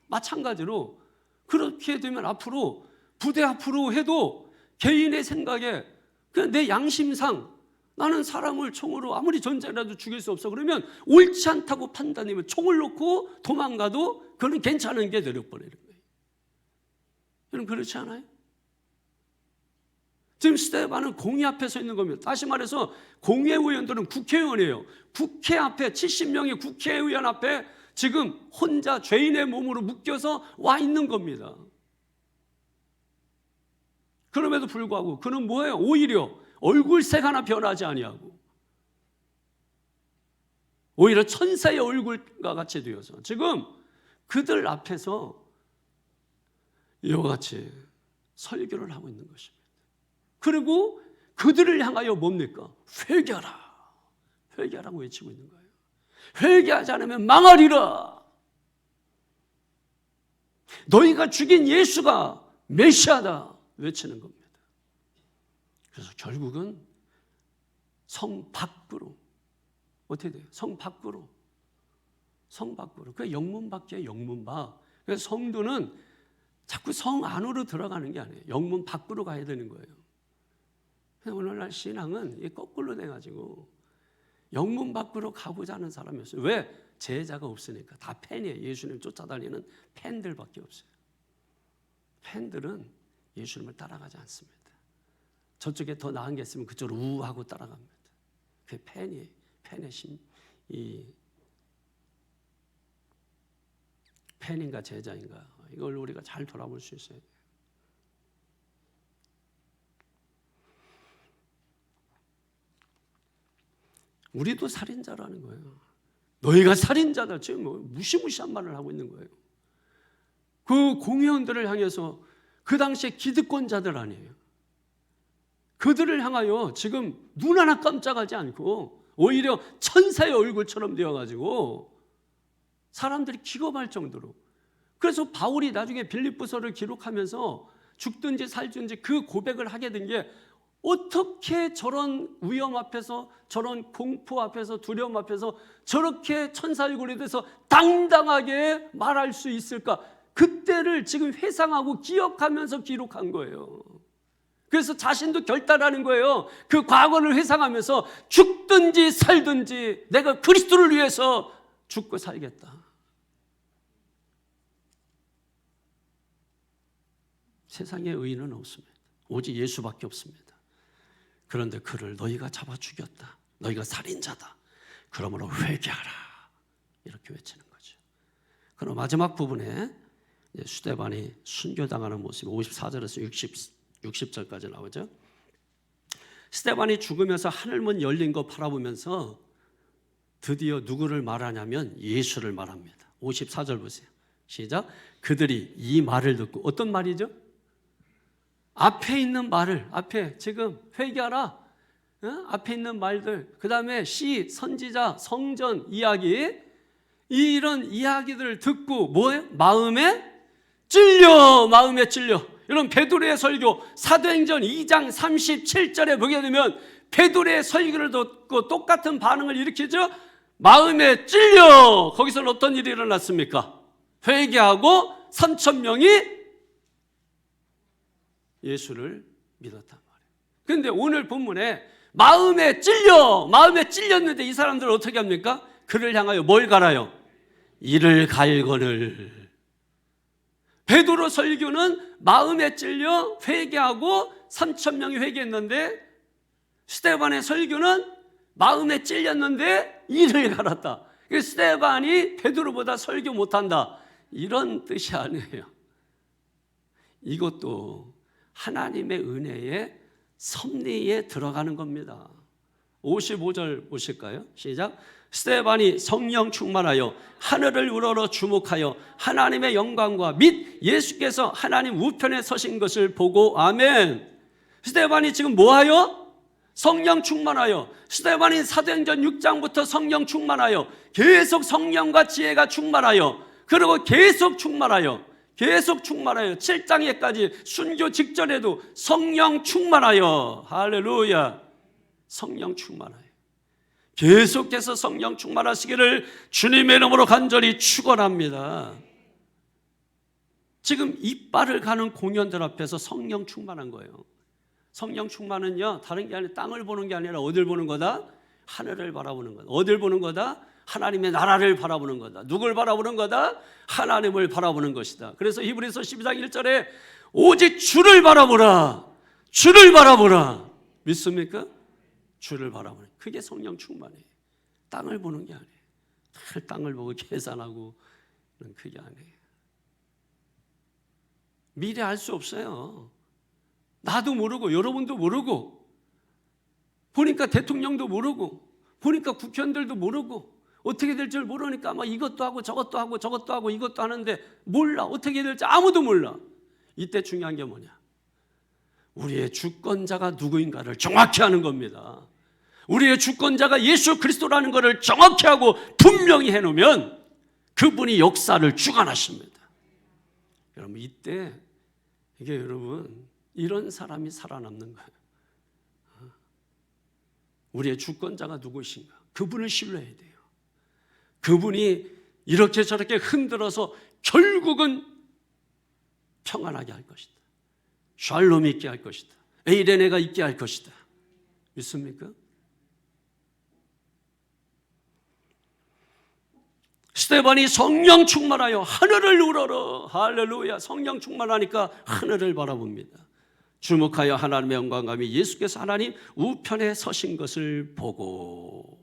마찬가지로 그렇게 되면 앞으로 부대 앞으로 해도 개인의 생각에 그냥 내 양심상 나는 사람을 총으로 아무리 전쟁이라도 죽일 수 없어. 그러면 옳지 않다고 판단하면 총을 놓고 도망가도 그건 괜찮은 게 되려버리는 거예요. 여러분 그렇지 않아요? 지금 스데반은 공의 앞에 서 있는 겁니다. 다시 말해서 공회의원들은 국회의원이에요. 국회 앞에 70명의 국회의원 앞에 지금 혼자 죄인의 몸으로 묶여서 와 있는 겁니다. 그럼에도 불구하고 그는 뭐예요? 오히려 얼굴색 하나 변하지 아니하고 오히려 천사의 얼굴과 같이 되어서 지금 그들 앞에서 이와 같이 설교를 하고 있는 것입니다. 그리고 그들을 향하여 뭡니까? 회개하라. 회개하라고 외치고 있는 거예요. 회개하지 않으면 망하리라. 너희가 죽인 예수가 메시아다 외치는 겁니다. 그래서 결국은 성 밖으로 어떻게 돼요? 성 밖으로 그 영문 밖이에요. 영문 밖. 그래서 성도는 자꾸 성 안으로 들어가는 게 아니에요. 영문 밖으로 가야 되는 거예요. 오늘날 신앙은 거꾸로 돼가지고 영문 밖으로 가고자 하는 사람이었어요. 왜? 제자가 없으니까. 다 팬이에요. 예수님 쫓아다니는 팬들밖에 없어요. 팬들은 예수님을 따라가지 않습니다. 저쪽에 더 나은 게 있으면 그쪽으로 우하고 따라갑니다. 그게 팬이에요. 팬의 팬인가 제자인가 이걸 우리가 잘 돌아볼 수 있어야 돼요. 우리도 살인자라는 거예요. 너희가 살인자다. 지금 뭐 무시무시한 말을 하고 있는 거예요. 그 공회원들을 향해서 그 당시에 기득권자들 아니에요. 그들을 향하여 지금 눈 하나 깜짝하지 않고 오히려 천사의 얼굴처럼 되어가지고 사람들이 기겁할 정도로. 그래서 바울이 나중에 빌립보서를 기록하면서 죽든지 살든지 그 고백을 하게 된 게 어떻게 저런 위험 앞에서 저런 공포 앞에서 두려움 앞에서 저렇게 천사 얼굴에 대해서 당당하게 말할 수 있을까? 그때를 지금 회상하고 기억하면서 기록한 거예요. 그래서 자신도 결단하는 거예요. 그 과거를 회상하면서 죽든지 살든지 내가 그리스도를 위해서 죽고 살겠다. 세상에 의인은 없습니다. 오직 예수밖에 없습니다. 그런데 그를 너희가 잡아 죽였다. 너희가 살인자다. 그러므로 회개하라. 이렇게 외치는 거죠. 그럼 마지막 부분에 스데반이 순교당하는 모습이 54절에서 60절까지 나오죠. 스데반이 죽으면서 하늘문 열린 거 바라보면서 드디어 누구를 말하냐면 예수를 말합니다. 54절 보세요. 시작. 그들이 이 말을 듣고 어떤 말이죠? 앞에 있는 말을 앞에 지금 회개하라. 앞에 있는 말들 그 다음에 시, 선지자, 성전 이야기 이런 이야기들을 듣고 뭐예요? 마음에 찔려. 여러분 베드로의 설교 사도행전 2장 37절에 보게 되면 베드로의 설교를 듣고 똑같은 반응을 일으키죠. 마음에 찔려. 거기서는 어떤 일이 일어났습니까? 회개하고 3,000명이 예수를 믿었단 말이에요. 그런데 오늘 본문에 마음에 찔렸는데 이 사람들은 어떻게 합니까? 그를 향하여 뭘 갈아요? 이를 갈거늘. 베드로 설교는 마음에 찔려 회개하고 3,000명이 회개했는데 스데반의 설교는 마음에 찔렸는데 이를 갈았다. 스데반이 베드로보다 설교 못한다, 이런 뜻이 아니에요. 이것도 하나님의 은혜의 섭리에 들어가는 겁니다. 55절 보실까요? 시작. 스데반이 성령 충만하여 하늘을 우러러 주목하여 하나님의 영광과 및 예수께서 하나님 우편에 서신 것을 보고. 아멘. 스데반이 지금 뭐하여? 성령 충만하여. 스데반이 사도행전 6장부터 성령 충만하여, 계속 성령과 지혜가 충만하여, 그리고 계속 충만하여 7장에까지 순교 직전에도 성령 충만하여. 할렐루야. 성령 충만하여 계속해서 성령 충만하시기를 주님의 이름으로 간절히 축원합니다. 지금 이빨을 가는 공연들 앞에서 성령 충만한 거예요. 성령 충만은요, 다른 게 아니라 땅을 보는 게 아니라 어딜 보는 거다? 하늘을 바라보는 거다. 어딜 보는 거다? 하나님의 나라를 바라보는 거다. 누굴 바라보는 거다? 하나님을 바라보는 것이다. 그래서 히브리서 12장 1절에 오직 주를 바라보라. 주를 바라보라. 믿습니까? 주를 바라보는, 그게 성령 충만이에요. 땅을 보는 게 아니에요. 늘 땅을 보고 계산하고, 그게 아니에요. 미래 알 수 없어요. 나도 모르고 여러분도 모르고, 보니까 대통령도 모르고, 보니까 국회의원들도 모르고, 어떻게 될 줄 모르니까 막 이것도 하고 저것도 하고 저것도 하고 이것도 하는데 몰라. 어떻게 될지 아무도 몰라. 이때 중요한 게 뭐냐? 우리의 주권자가 누구인가를 정확히 아는 겁니다. 우리의 주권자가 예수 그리스도라는 것을 정확히 하고 분명히 해놓으면 그분이 역사를 주관하십니다. 여러분, 이때 이게 여러분, 이런 사람이 살아남는 거예요. 우리의 주권자가 누구신가? 그분을 신뢰해야 돼요. 그분이 이렇게 저렇게 흔들어서 결국은 평안하게 할 것이다. 샬롬이 있게 할 것이다. 에이레네가 있게 할 것이다. 믿습니까? 스데반이 성령 충만하여 하늘을 우러러. 할렐루야. 성령 충만하니까 하늘을 바라봅니다. 주목하여 하나님의 영광감이 예수께서 하나님 우편에 서신 것을 보고.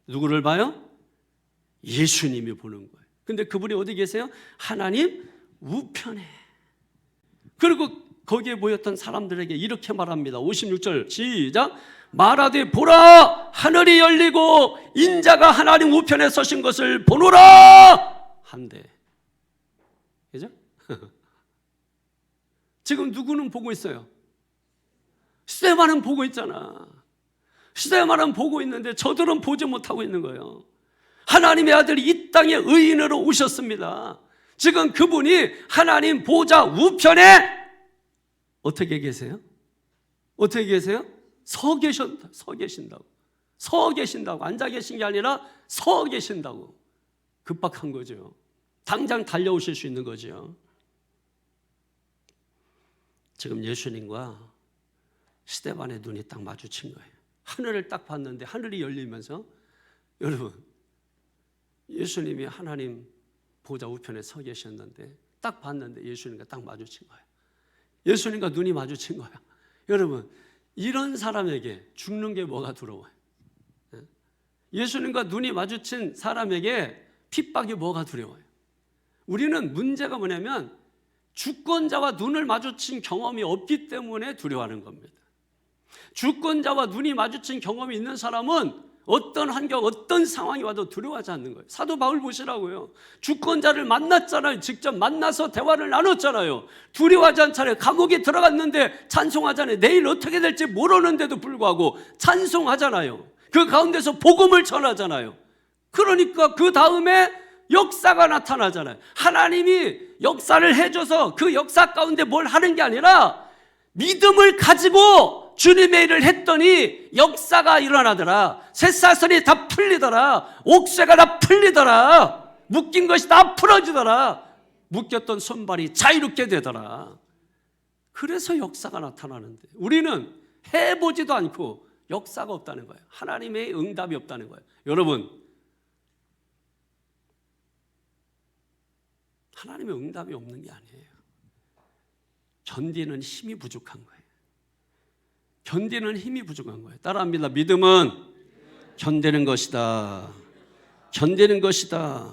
누구를 봐요? 예수님이 보는 거예요. 근데 그분이 어디 계세요? 하나님 우편에. 그리고 거기에 모였던 사람들에게 이렇게 말합니다. 56절 시작. 말하되 보라, 하늘이 열리고 인자가 하나님 우편에 서신 것을 보노라 한대. 그죠? 지금 누구는 보고 있어요? 스데반은 보고 있잖아. 스데반은 보고 있는데 저들은 보지 못하고 있는 거예요. 하나님의 아들이 이 땅에 의인으로 오셨습니다. 지금 그분이 하나님 보좌 우편에 어떻게 계세요? 어떻게 계세요? 서 계신다고. 앉아 계신 게 아니라 서 계신다고. 급박한 거죠. 당장 달려오실 수 있는 거죠. 지금 예수님과 스데반의 눈이 딱 마주친 거예요. 하늘을 딱 봤는데 하늘이 열리면서, 여러분, 예수님이 하나님 보좌 우편에 서 계셨는데 딱 봤는데 예수님과 딱 마주친 거예요. 예수님과 눈이 마주친 거야. 여러분, 이런 사람에게 죽는 게 뭐가 두려워요? 예수님과 눈이 마주친 사람에게 핍박이 뭐가 두려워요? 우리는 문제가 뭐냐면 주권자와 눈을 마주친 경험이 없기 때문에 두려워하는 겁니다. 주권자와 눈이 마주친 경험이 있는 사람은 어떤 환경, 어떤 상황이 와도 두려워하지 않는 거예요. 사도 바울 보시라고요. 주권자를 만났잖아요. 직접 만나서 대화를 나눴잖아요. 두려워하지 않잖아요. 감옥에 들어갔는데 찬송하잖아요. 내일 어떻게 될지 모르는데도 불구하고 찬송하잖아요. 그 가운데서 복음을 전하잖아요. 그러니까 그 다음에 역사가 나타나잖아요. 하나님이 역사를 해줘서 그 역사 가운데 뭘 하는 게 아니라 믿음을 가지고 주님의 일을 했더니 역사가 일어나더라. 쇠사슬이 다 풀리더라. 옥쇠가 다 풀리더라. 묶인 것이 다 풀어지더라. 묶였던 손발이 자유롭게 되더라. 그래서 역사가 나타나는데 우리는 해보지도 않고 역사가 없다는 거예요. 하나님의 응답이 없다는 거예요. 여러분, 하나님의 응답이 없는 게 아니에요. 견디는 힘이 부족한 거예요. 견디는 힘이 부족한 거예요. 따라합니다. 믿음은 견디는 것이다. 견디는 것이다.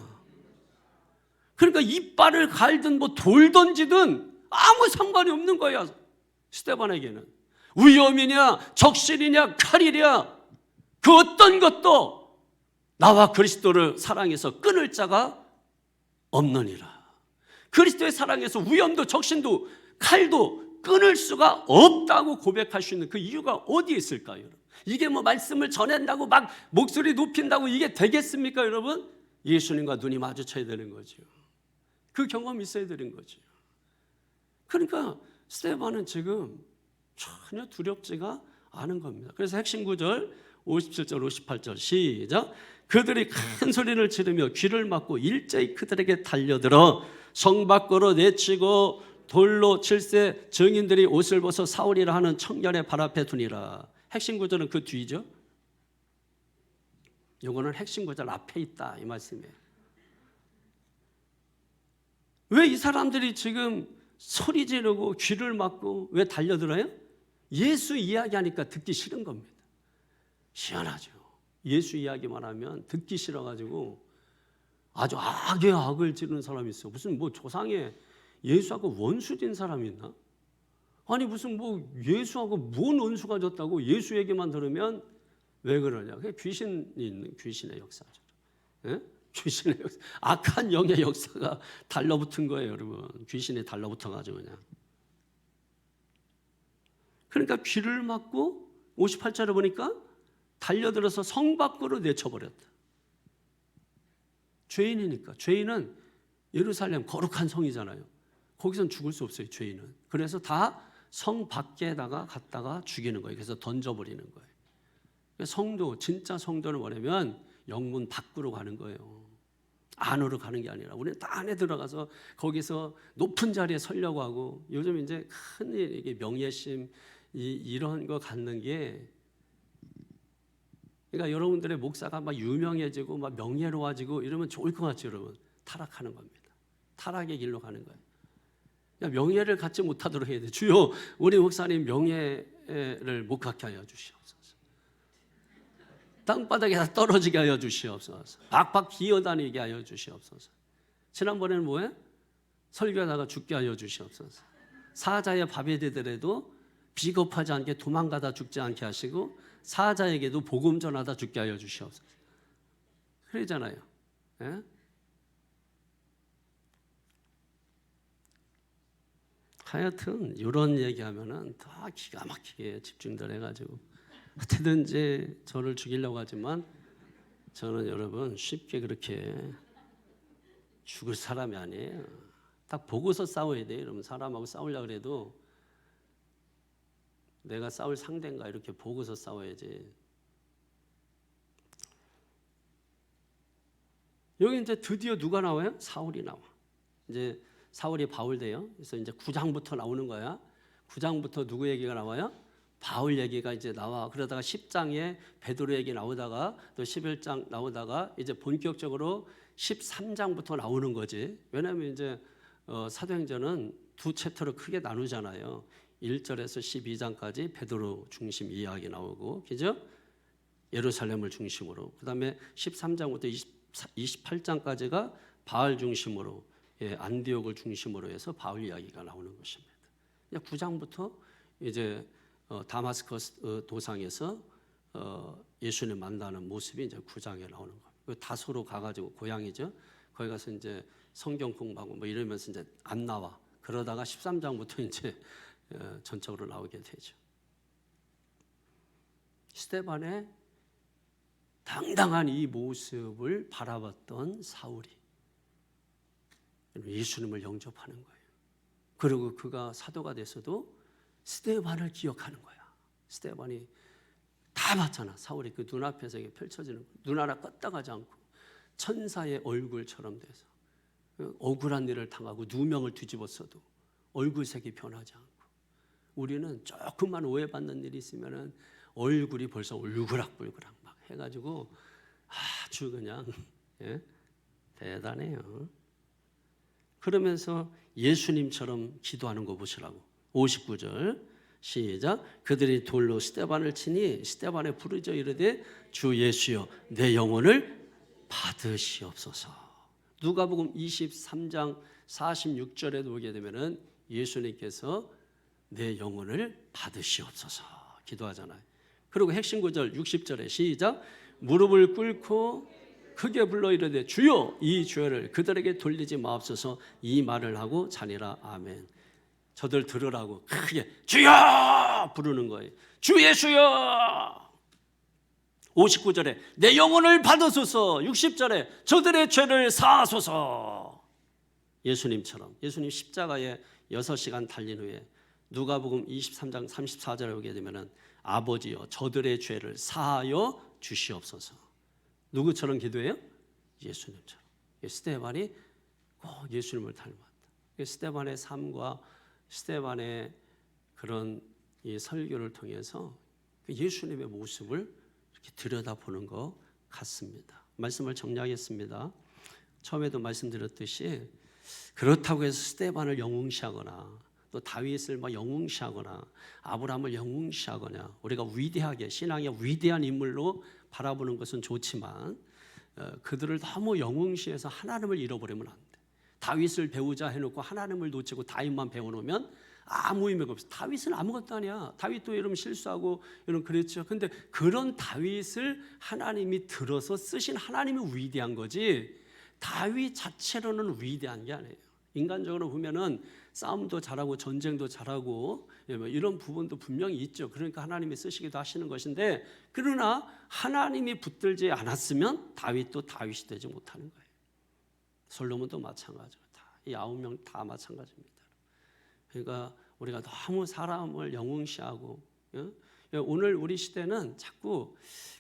그러니까 이빨을 갈든 뭐 돌 던지든 아무 상관이 없는 거야. 스데반에게는 위험이냐 적신이냐 칼이냐 그 어떤 것도 나와 그리스도를 사랑해서 끊을 자가 없느니라. 그리스도의 사랑에서 위험도 적신도 칼도 끊을 수가 없다고 고백할 수 있는 그 이유가 어디에 있을까요? 이게 뭐 말씀을 전한다고 막 목소리 높인다고 이게 되겠습니까, 여러분? 예수님과 눈이 마주쳐야 되는 거죠. 그 경험이 있어야 되는 거죠. 그러니까 스데반은 지금 전혀 두렵지가 않은 겁니다. 그래서 핵심 구절 57절 58절 시작. 그들이 큰 소리를 지르며 귀를 막고 일제히 그들에게 달려들어 성 밖으로 내치고 돌로 칠세 증인들이 옷을 벗어 사울이라 하는 청년의 발 앞에 두니라. 핵심 구절은 그 뒤죠. 이거는 핵심 구절 앞에 있다 이 말씀이에요. 왜 이 사람들이 지금 소리 지르고 귀를 막고 왜 달려들어요? 예수 이야기하니까 듣기 싫은 겁니다. 희한하죠. 예수 이야기만 하면 듣기 싫어가지고 아주 악의 악을 지르는 사람이 있어. 무슨 뭐 조상에 예수하고 원수된 사람이 있나? 아니 무슨 뭐 예수하고 뭔 원수가 졌다고 예수 얘기만 들으면 왜 그러냐? 그게 귀신이 있는 귀신의 역사죠. 예? 귀신의 역사, 악한 영의 역사가 달라붙은 거예요, 여러분. 귀신이 달라붙어가지고 그냥. 그러니까 귀를 막고 58절에 보니까 달려들어서 성 밖으로 내쳐버렸다. 죄인이니까. 죄인은 예루살렘 거룩한 성이잖아요. 거기선 죽을 수 없어요, 죄인은. 그래서 다 성 밖에다가 갔다가 죽이는 거예요. 그래서 던져버리는 거예요. 성도, 진짜 성도는 뭐냐면 영문 밖으로 가는 거예요. 안으로 가는 게 아니라 우리는 다 안에 들어가서 거기서 높은 자리에 서려고 하고 요즘 이제 큰 이게 명예심 이런 거 갖는 게 그러니까 여러분들의 목사가 막 유명해지고 막 명예로워지고 이러면 좋을 것 같죠, 여러분. 타락하는 겁니다. 타락의 길로 가는 거예요. 명예를 갖지 못하도록 해야 돼. 주여, 우리 목사님 명예를 못 갖게 하여 주시옵소서. 땅바닥에 떨어지게 하여 주시옵소서. 박박 기어다니게 하여 주시옵소서. 지난번에는 뭐예요? 설교하다가 죽게 하여 주시옵소서. 사자의 밥이 되더라도 비겁하지 않게 도망가다 죽지 않게 하시고 사자에게도 복음 전하다 죽게 하여 주시옵소서. 그러잖아요. 예? 하여튼 이런 얘기하면은 다 기가 막히게 집중들 해가지고 어떻게든지 저를 죽이려고 하지만 저는 여러분 쉽게 그렇게 죽을 사람이 아니에요. 딱 보고서 싸워야 돼요. 여러분 사람하고 싸우려고 해도 내가 싸울 상대인가 이렇게 보고서 싸워야지. 여기 이제 드디어 누가 나와요? 사울이 나와. 이제 사울이 바울 돼요. 그래서 이제 9장부터 나오는 거야. 9장부터 누구 얘기가 나와요? 바울 얘기가 이제 나와. 그러다가 10장에 베드로 얘기 나오다가 또 11장 나오다가 이제 본격적으로 13장부터 나오는 거지. 왜냐하면 이제 사도행전은 두 챕터로 크게 나누잖아요. 1절에서 12장까지 베드로 중심 이야기 나오고, 그죠? 예루살렘을 중심으로. 그다음에 13장부터 28장까지가 바울 중심으로, 안디옥을 중심으로 해서 바울 이야기가 나오는 것입니다. 9장부터 이제 다마스커스 도상에서 예수님 만나는 모습이 이제 9장에 나오는 거예요. 다소로 가가지고 고향이죠. 거기 가서 이제 성경 공부하고 뭐 이러면서 이제 안 나와. 그러다가 13장부터 이제 전적으로 나오게 되죠. 스데반의 당당한 이 모습을 바라봤던 사울이 예수님을 영접하는 거예요. 그리고 그가 사도가 돼서도 스데반을 기억하는 거야. 스데반이 다 봤잖아. 사울이 그 눈앞에서 이게 펼쳐지는 거. 눈 하나 껐다 가지 않고 천사의 얼굴처럼 돼서 억울한 일을 당하고 누명을 뒤집었어도 얼굴색이 변하지 않고, 우리는 조금만 오해받는 일이 있으면은 얼굴이 벌써 울그락불그락 막 해가지고 아주 그냥 대단해요. 그러면서 예수님처럼 기도하는 거 보시라고. 59절 시작. 그들이 돌로 스데반을 치니 스데반에 부르짖어 이르되 주 예수여 내 영혼을 받으시옵소서. 누가복음 23장 46절에 보게 되면은 예수님께서 내 영혼을 받으시옵소서 기도하잖아요. 그리고 핵심 구절 60절에 시작. 무릎을 꿇고 크게 불러 이르되 주여 이 죄를 그들에게 돌리지 마옵소서. 이 말을 하고 자니라. 아멘. 저들 들으라고 크게 주여 부르는 거예요. 주 예수여. 59절에 내 영혼을 받으소서. 60절에 저들의 죄를 사하소서. 예수님처럼 예수님 십자가에 6시간 달린 후에 누가복음 23장 34절에 오게 되면은 아버지여 저들의 죄를 사하여 주시옵소서. 누구처럼 기도해요? 예수님처럼. 스데반이 꼭 예수님을 닮았다. 스데반의 삶과 스데반의 그런 이 설교를 통해서 예수님의 모습을 이렇게 들여다보는 것 같습니다. 말씀을 정리하겠습니다. 처음에도 말씀드렸듯이 그렇다고 해서 스데반을 영웅시하거나 또 다윗을 영웅시하거나 아브라함을 영웅시하거나 우리가 위대하게 신앙의 위대한 인물로 바라보는 것은 좋지만 그들을 너무 영웅시해서 하나님을 잃어버리면 안 돼. 다윗을 배우자 해놓고 하나님을 놓치고 다윗만 배워놓으면 아무 의미가 없어. 다윗은 아무것도 아니야. 다윗도 이러면 실수하고 이런 그랬죠. 근데 그런 다윗을 하나님이 들어서 쓰신 하나님이 위대한 거지 다윗 자체로는 위대한 게 아니에요. 인간적으로 보면은 싸움도 잘하고 전쟁도 잘하고 이런 부분도 분명히 있죠. 그러니까 하나님이 쓰시기도 하시는 것인데 그러나 하나님이 붙들지 않았으면 다윗도 다윗이 되지 못하는 거예요. 솔로몬도 마찬가지고 이 9명 다 마찬가지입니다. 그러니까 우리가 너무 사람을 영웅시하고 오늘 우리 시대는 자꾸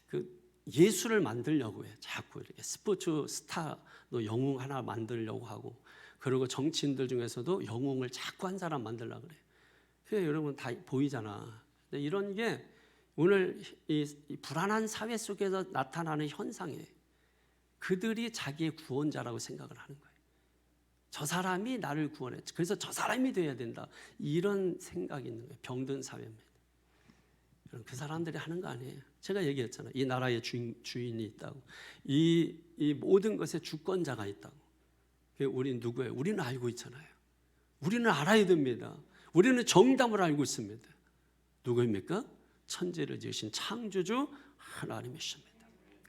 그 예수를 만들려고 해요. 자꾸 이렇게 스포츠 스타도 영웅 하나 만들려고 하고 그리고 정치인들 중에서도 영웅을 자꾸 한 사람 만들려고 그래요. 그게 여러분 다 보이잖아. 근데 이런 게 오늘 이 불안한 사회 속에서 나타나는 현상이에요. 그들이 자기의 구원자라고 생각을 하는 거예요. 저 사람이 나를 구원해. 그래서 저 사람이 돼야 된다. 이런 생각이 있는 거예요. 병든 사회입니다. 그 사람들이 하는 거 아니에요. 제가 얘기했잖아요. 이 나라의 주인이 있다고. 이 모든 것의 주권자가 있다고. 우리는 누구예요? 우리는 알고 있잖아요. 우리는 알아야 됩니다. 우리는 정답을 알고 있습니다. 누구입니까? 천지를 지으신 창조주 하나님이십니다.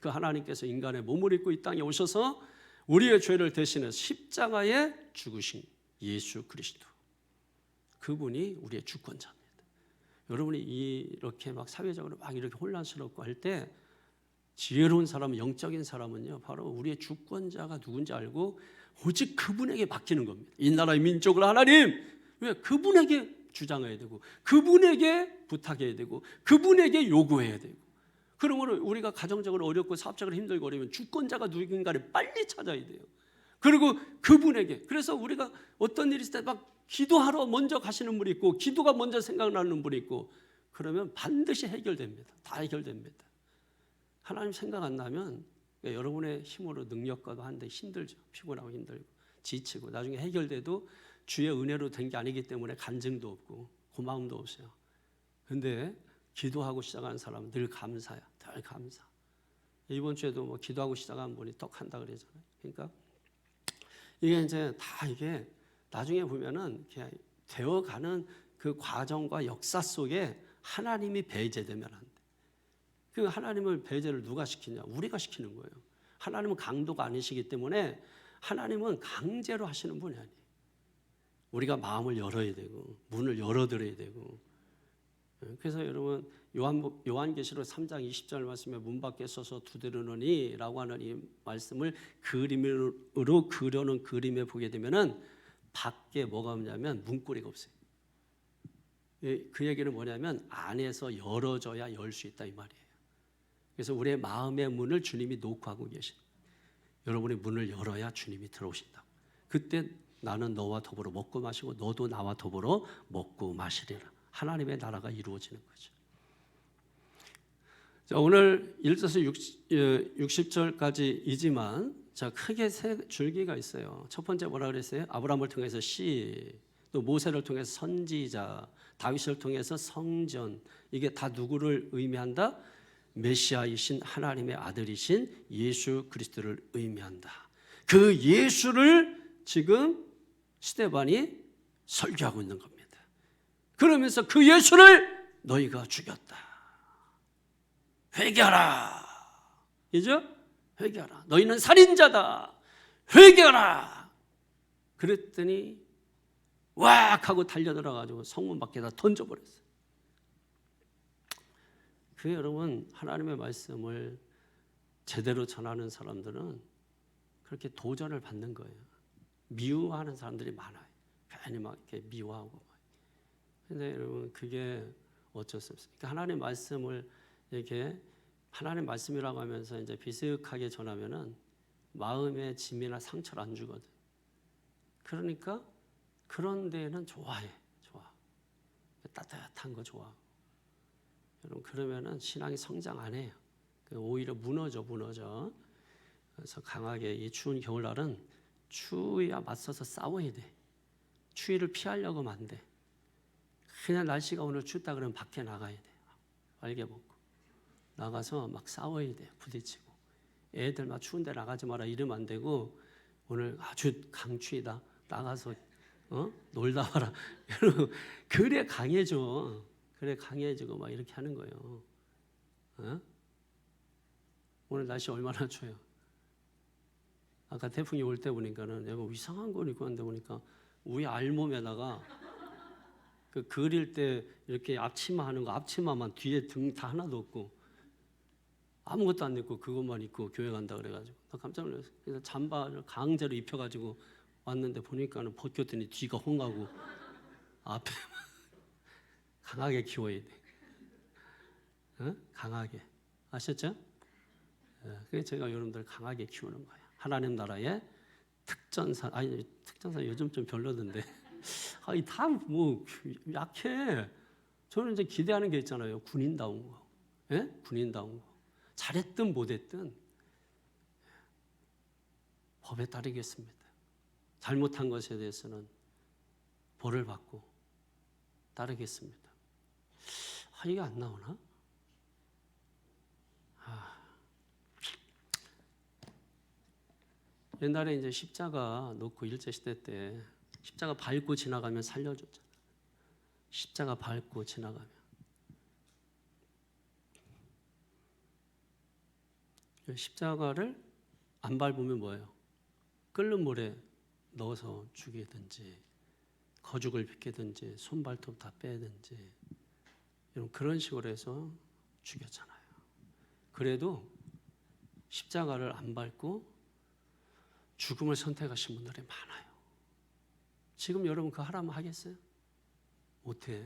그 하나님께서 인간의 몸을 입고 이 땅에 오셔서 우리의 죄를 대신해 십자가에 죽으신 예수 그리스도. 그분이 우리의 주권자입니다. 여러분이 이렇게 막 사회적으로 막 이렇게 혼란스럽고 할 때 지혜로운 사람은 영적인 사람은요 바로 우리의 주권자가 누군지 알고 오직 그분에게 맡기는 겁니다. 이 나라의 민족을 하나님 왜 그분에게 주장해야 되고 그분에게 부탁해야 되고 그분에게 요구해야 되고 그러므로 우리가 가정적으로 어렵고 사업적으로 힘들고 그러면 주권자가 누군가를 빨리 찾아야 돼요. 그리고 그분에게 그래서 우리가 어떤 일이 있을 때 막 기도하러 먼저 가시는 분이 있고 기도가 먼저 생각나는 분이 있고 그러면 반드시 해결됩니다. 다 해결됩니다. 하나님 생각 안 나면 여러분의 힘으로 능력과도 한데 힘들죠. 피곤하고 힘들고 지치고 나중에 해결돼도 주의 은혜로 된 게 아니기 때문에 간증도 없고 고마움도 없어요. 근데 기도하고 시작하는 사람은 늘 감사야. 늘 감사. 이번 주에도 뭐 기도하고 시작한 분이 떡 한다 그러잖아요. 그러니까 이게 이제 다 이게 나중에 보면은 되어가는 그 과정과 역사 속에 하나님이 배제되면 안 돼. 그 하나님을 배제를 누가 시키냐? 우리가 시키는 거예요. 하나님은 강도가 아니시기 때문에 하나님은 강제로 하시는 분이 아니에요. 우리가 마음을 열어야 되고 문을 열어드려야 되고. 그래서 여러분 요한계시록 3장 20절 말씀에 문 밖에 서서 두드리노니 라고 하는 이 말씀을 그림으로 그려놓은 그림에 보게 되면은 밖에 뭐가 없냐면 문고리가 없어요. 그 얘기는 뭐냐면 안에서 열어줘야 열 수 있다 이 말이에요. 그래서 우리의 마음의 문을 주님이 노크하고 계신 여러분의 문을 열어야 주님이 들어오신다고. 그때 나는 너와 더불어 먹고 마시고 너도 나와 더불어 먹고 마시리라. 하나님의 나라가 이루어지는 거죠. 자, 오늘 1절에서 60절까지이지만 자, 크게 세 줄기가 있어요. 첫 번째 뭐라 그랬어요? 아브라함을 통해서 씨, 또 모세를 통해서 선지자, 다윗을 통해서 성전. 이게 다 누구를 의미한다? 메시아이신 하나님의 아들이신 예수 그리스도를 의미한다. 그 예수를 지금 스데반이 설교하고 있는 겁니다. 그러면서 그 예수를 너희가 죽였다. 회개하라. 그죠? 회개하라. 너희는 살인자다. 회개하라. 그랬더니 왁 하고 달려들어가지고 성문 밖에다 던져버렸어요. 그 여러분, 하나님의 말씀을 제대로 전하는 사람들은 그렇게 도전을 받는 거예요. 미워하는 사람들이 많아요. 괜히 막 이렇게 미워하고. 근데 여러분, 그게 어쩔 수 없어요. 그러니까 하나님의 말씀을 이렇게 하나님 말씀이라고 하면서 이제 비스하게 전하면은 마음의 짐이나 상처를 안 주거든. 그러니까 그런 데는 좋아해. 좋아. 따뜻한 거 좋아. 여러분, 그러면은 신앙이 성장 안 해요. 오히려 무너져. 그래서 강하게 이 추운 겨울날은 추위와 맞서서 싸워야 돼. 추위를 피하려고 하면 안 돼. 그냥 날씨가 오늘 춥다 그러면 밖에 나가야 돼. 빨개 벗고 나가서 막 싸워야 돼. 부딪히고. 애들 막 추운데 나가지 마라 이러면 안 되고, 오늘 아주 강추위다. 나가서 놀다 와라. 그래 강해져. 그래 강해지고 막 이렇게 하는 거예요. 오늘 날씨 얼마나 추워요. 아까 태풍이 올 때 보니까는 내가 이상한 걸 입고 왔는데 보니까 위에 알몸에다가 그 그릴 때 이렇게 앞치마 하는 거, 앞치마만 뒤에 등 다 하나도 없고 아무것도 안 입고 그것만 입고 교회 간다 그래가지고 나 깜짝 놀랐어요. 그래서 잠바를 강제로 입혀가지고 왔는데 보니까는 벗겼더니 뒤가 홍하고 앞에 강하게 키워야 돼. 강하게. 아셨죠? 그래서 제가 여러분들 강하게 키우는 거예요. 하나님 나라의 특전사, 아니 특전사 요즘 좀 별로던데. 아니 다 뭐 약해. 저는 이제 기대하는 게 있잖아요. 군인다운 거. 예? 군인다운 거. 잘했든 못했든 법에 따르겠습니다. 잘못한 것에 대해서는 벌을 받고 따르겠습니다. 이게 안 나오나? 옛날에 이제 십자가 놓고 일제시대 때 십자가 밟고 지나가면 살려줬잖아. 십자가 밟고 지나가면. 십자가를 안 밟으면 뭐예요? 끓는 물에 넣어서 죽이든지 거죽을 빗기든지 손발톱 다 빼든지 이런 그런 식으로 해서 죽였잖아요. 그래도 십자가를 안 밟고 죽음을 선택하신 분들이 많아요. 지금 여러분 그거 하라면 하겠어요? 못해.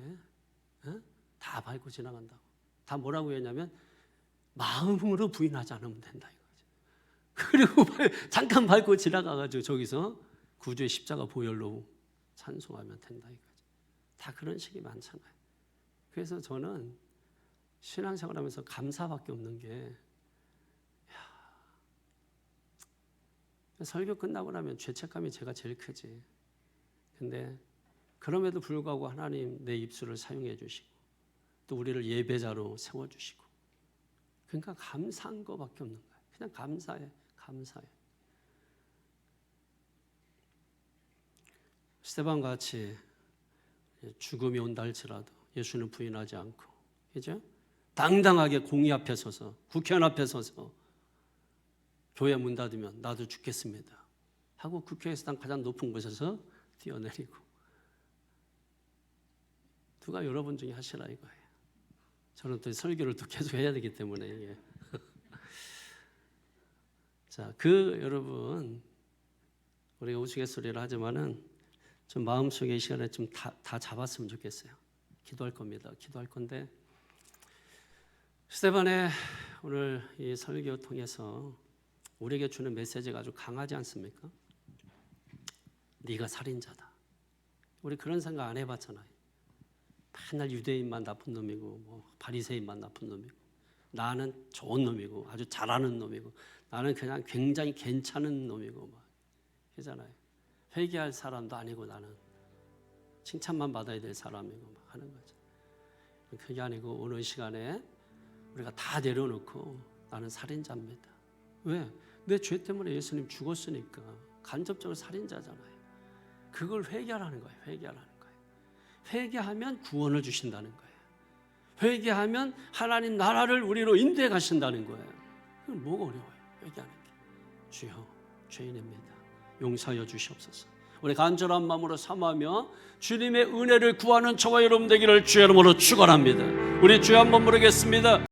다 밟고 지나간다고. 다 뭐라고 했냐면 마음으로 부인하지 않으면 된다 이거죠. 그리고 잠깐 밟고 지나가가지고 저기서 구주의 십자가 보혈로 찬송하면 된다 이거죠. 다 그런 식이 많잖아요. 그래서 저는 신앙생활하면서 감사밖에 없는 게, 설교 끝나고 나면 죄책감이 제가 제일 크지. 근데 그럼에도 불구하고 하나님 내 입술을 사용해 주시고 또 우리를 예배자로 세워주시고, 그러니까 감사한 거밖에 없는 거예요. 그냥 감사해. 스데반 같이 죽음이 온다 할지라도 예수는 부인하지 않고, 그죠? 당당하게 공의 앞에 서서, 국회의원 앞에 서서 교회 문 닫으면 나도 죽겠습니다 하고 국회에서 가장 높은 곳에서 뛰어내리고. 누가 여러분 중에 하시라 이거예요. 저는 또 설교를 또 계속 해야 되기 때문에 이게. 자, 여러분, 우리가 우스갯소리를 하지만은 좀 마음속에 이 시간에 좀 다 잡았으면 좋겠어요. 기도할 겁니다. 기도할 건데, 스데반의 오늘 이 설교 통해서 우리에게 주는 메시지가 아주 강하지 않습니까? 네가 살인자다. 우리 그런 생각 안 해봤잖아요. 맨날 유대인만 나쁜 놈이고, 뭐 바리새인만 나쁜 놈이고, 나는 좋은 놈이고, 아주 잘하는 놈이고, 나는 그냥 굉장히 괜찮은 놈이고, 막 그러잖아요. 회개할 사람도 아니고 나는 칭찬만 받아야 될 사람이고 막 하는 거죠. 그게 아니고 오늘 시간에 우리가 다 내려놓고 나는 살인자입니다. 왜? 내 죄 때문에 예수님 죽었으니까. 간접적으로 살인자잖아요. 그걸 회개하라는 거예요. 회개하라는 거예요. 회개하면 구원을 주신다는 거예요. 회개하면 하나님 나라를 우리로 인도해 가신다는 거예요. 그건 뭐가 어려워요? 회개하는 게. 주여, 죄인입니다. 용서하여 주시옵소서. 우리 간절한 마음으로 삼하며 주님의 은혜를 구하는 저와 여러분 되기를 주의 이름으로 축원합니다. 우리 주여 한번 부르겠습니다.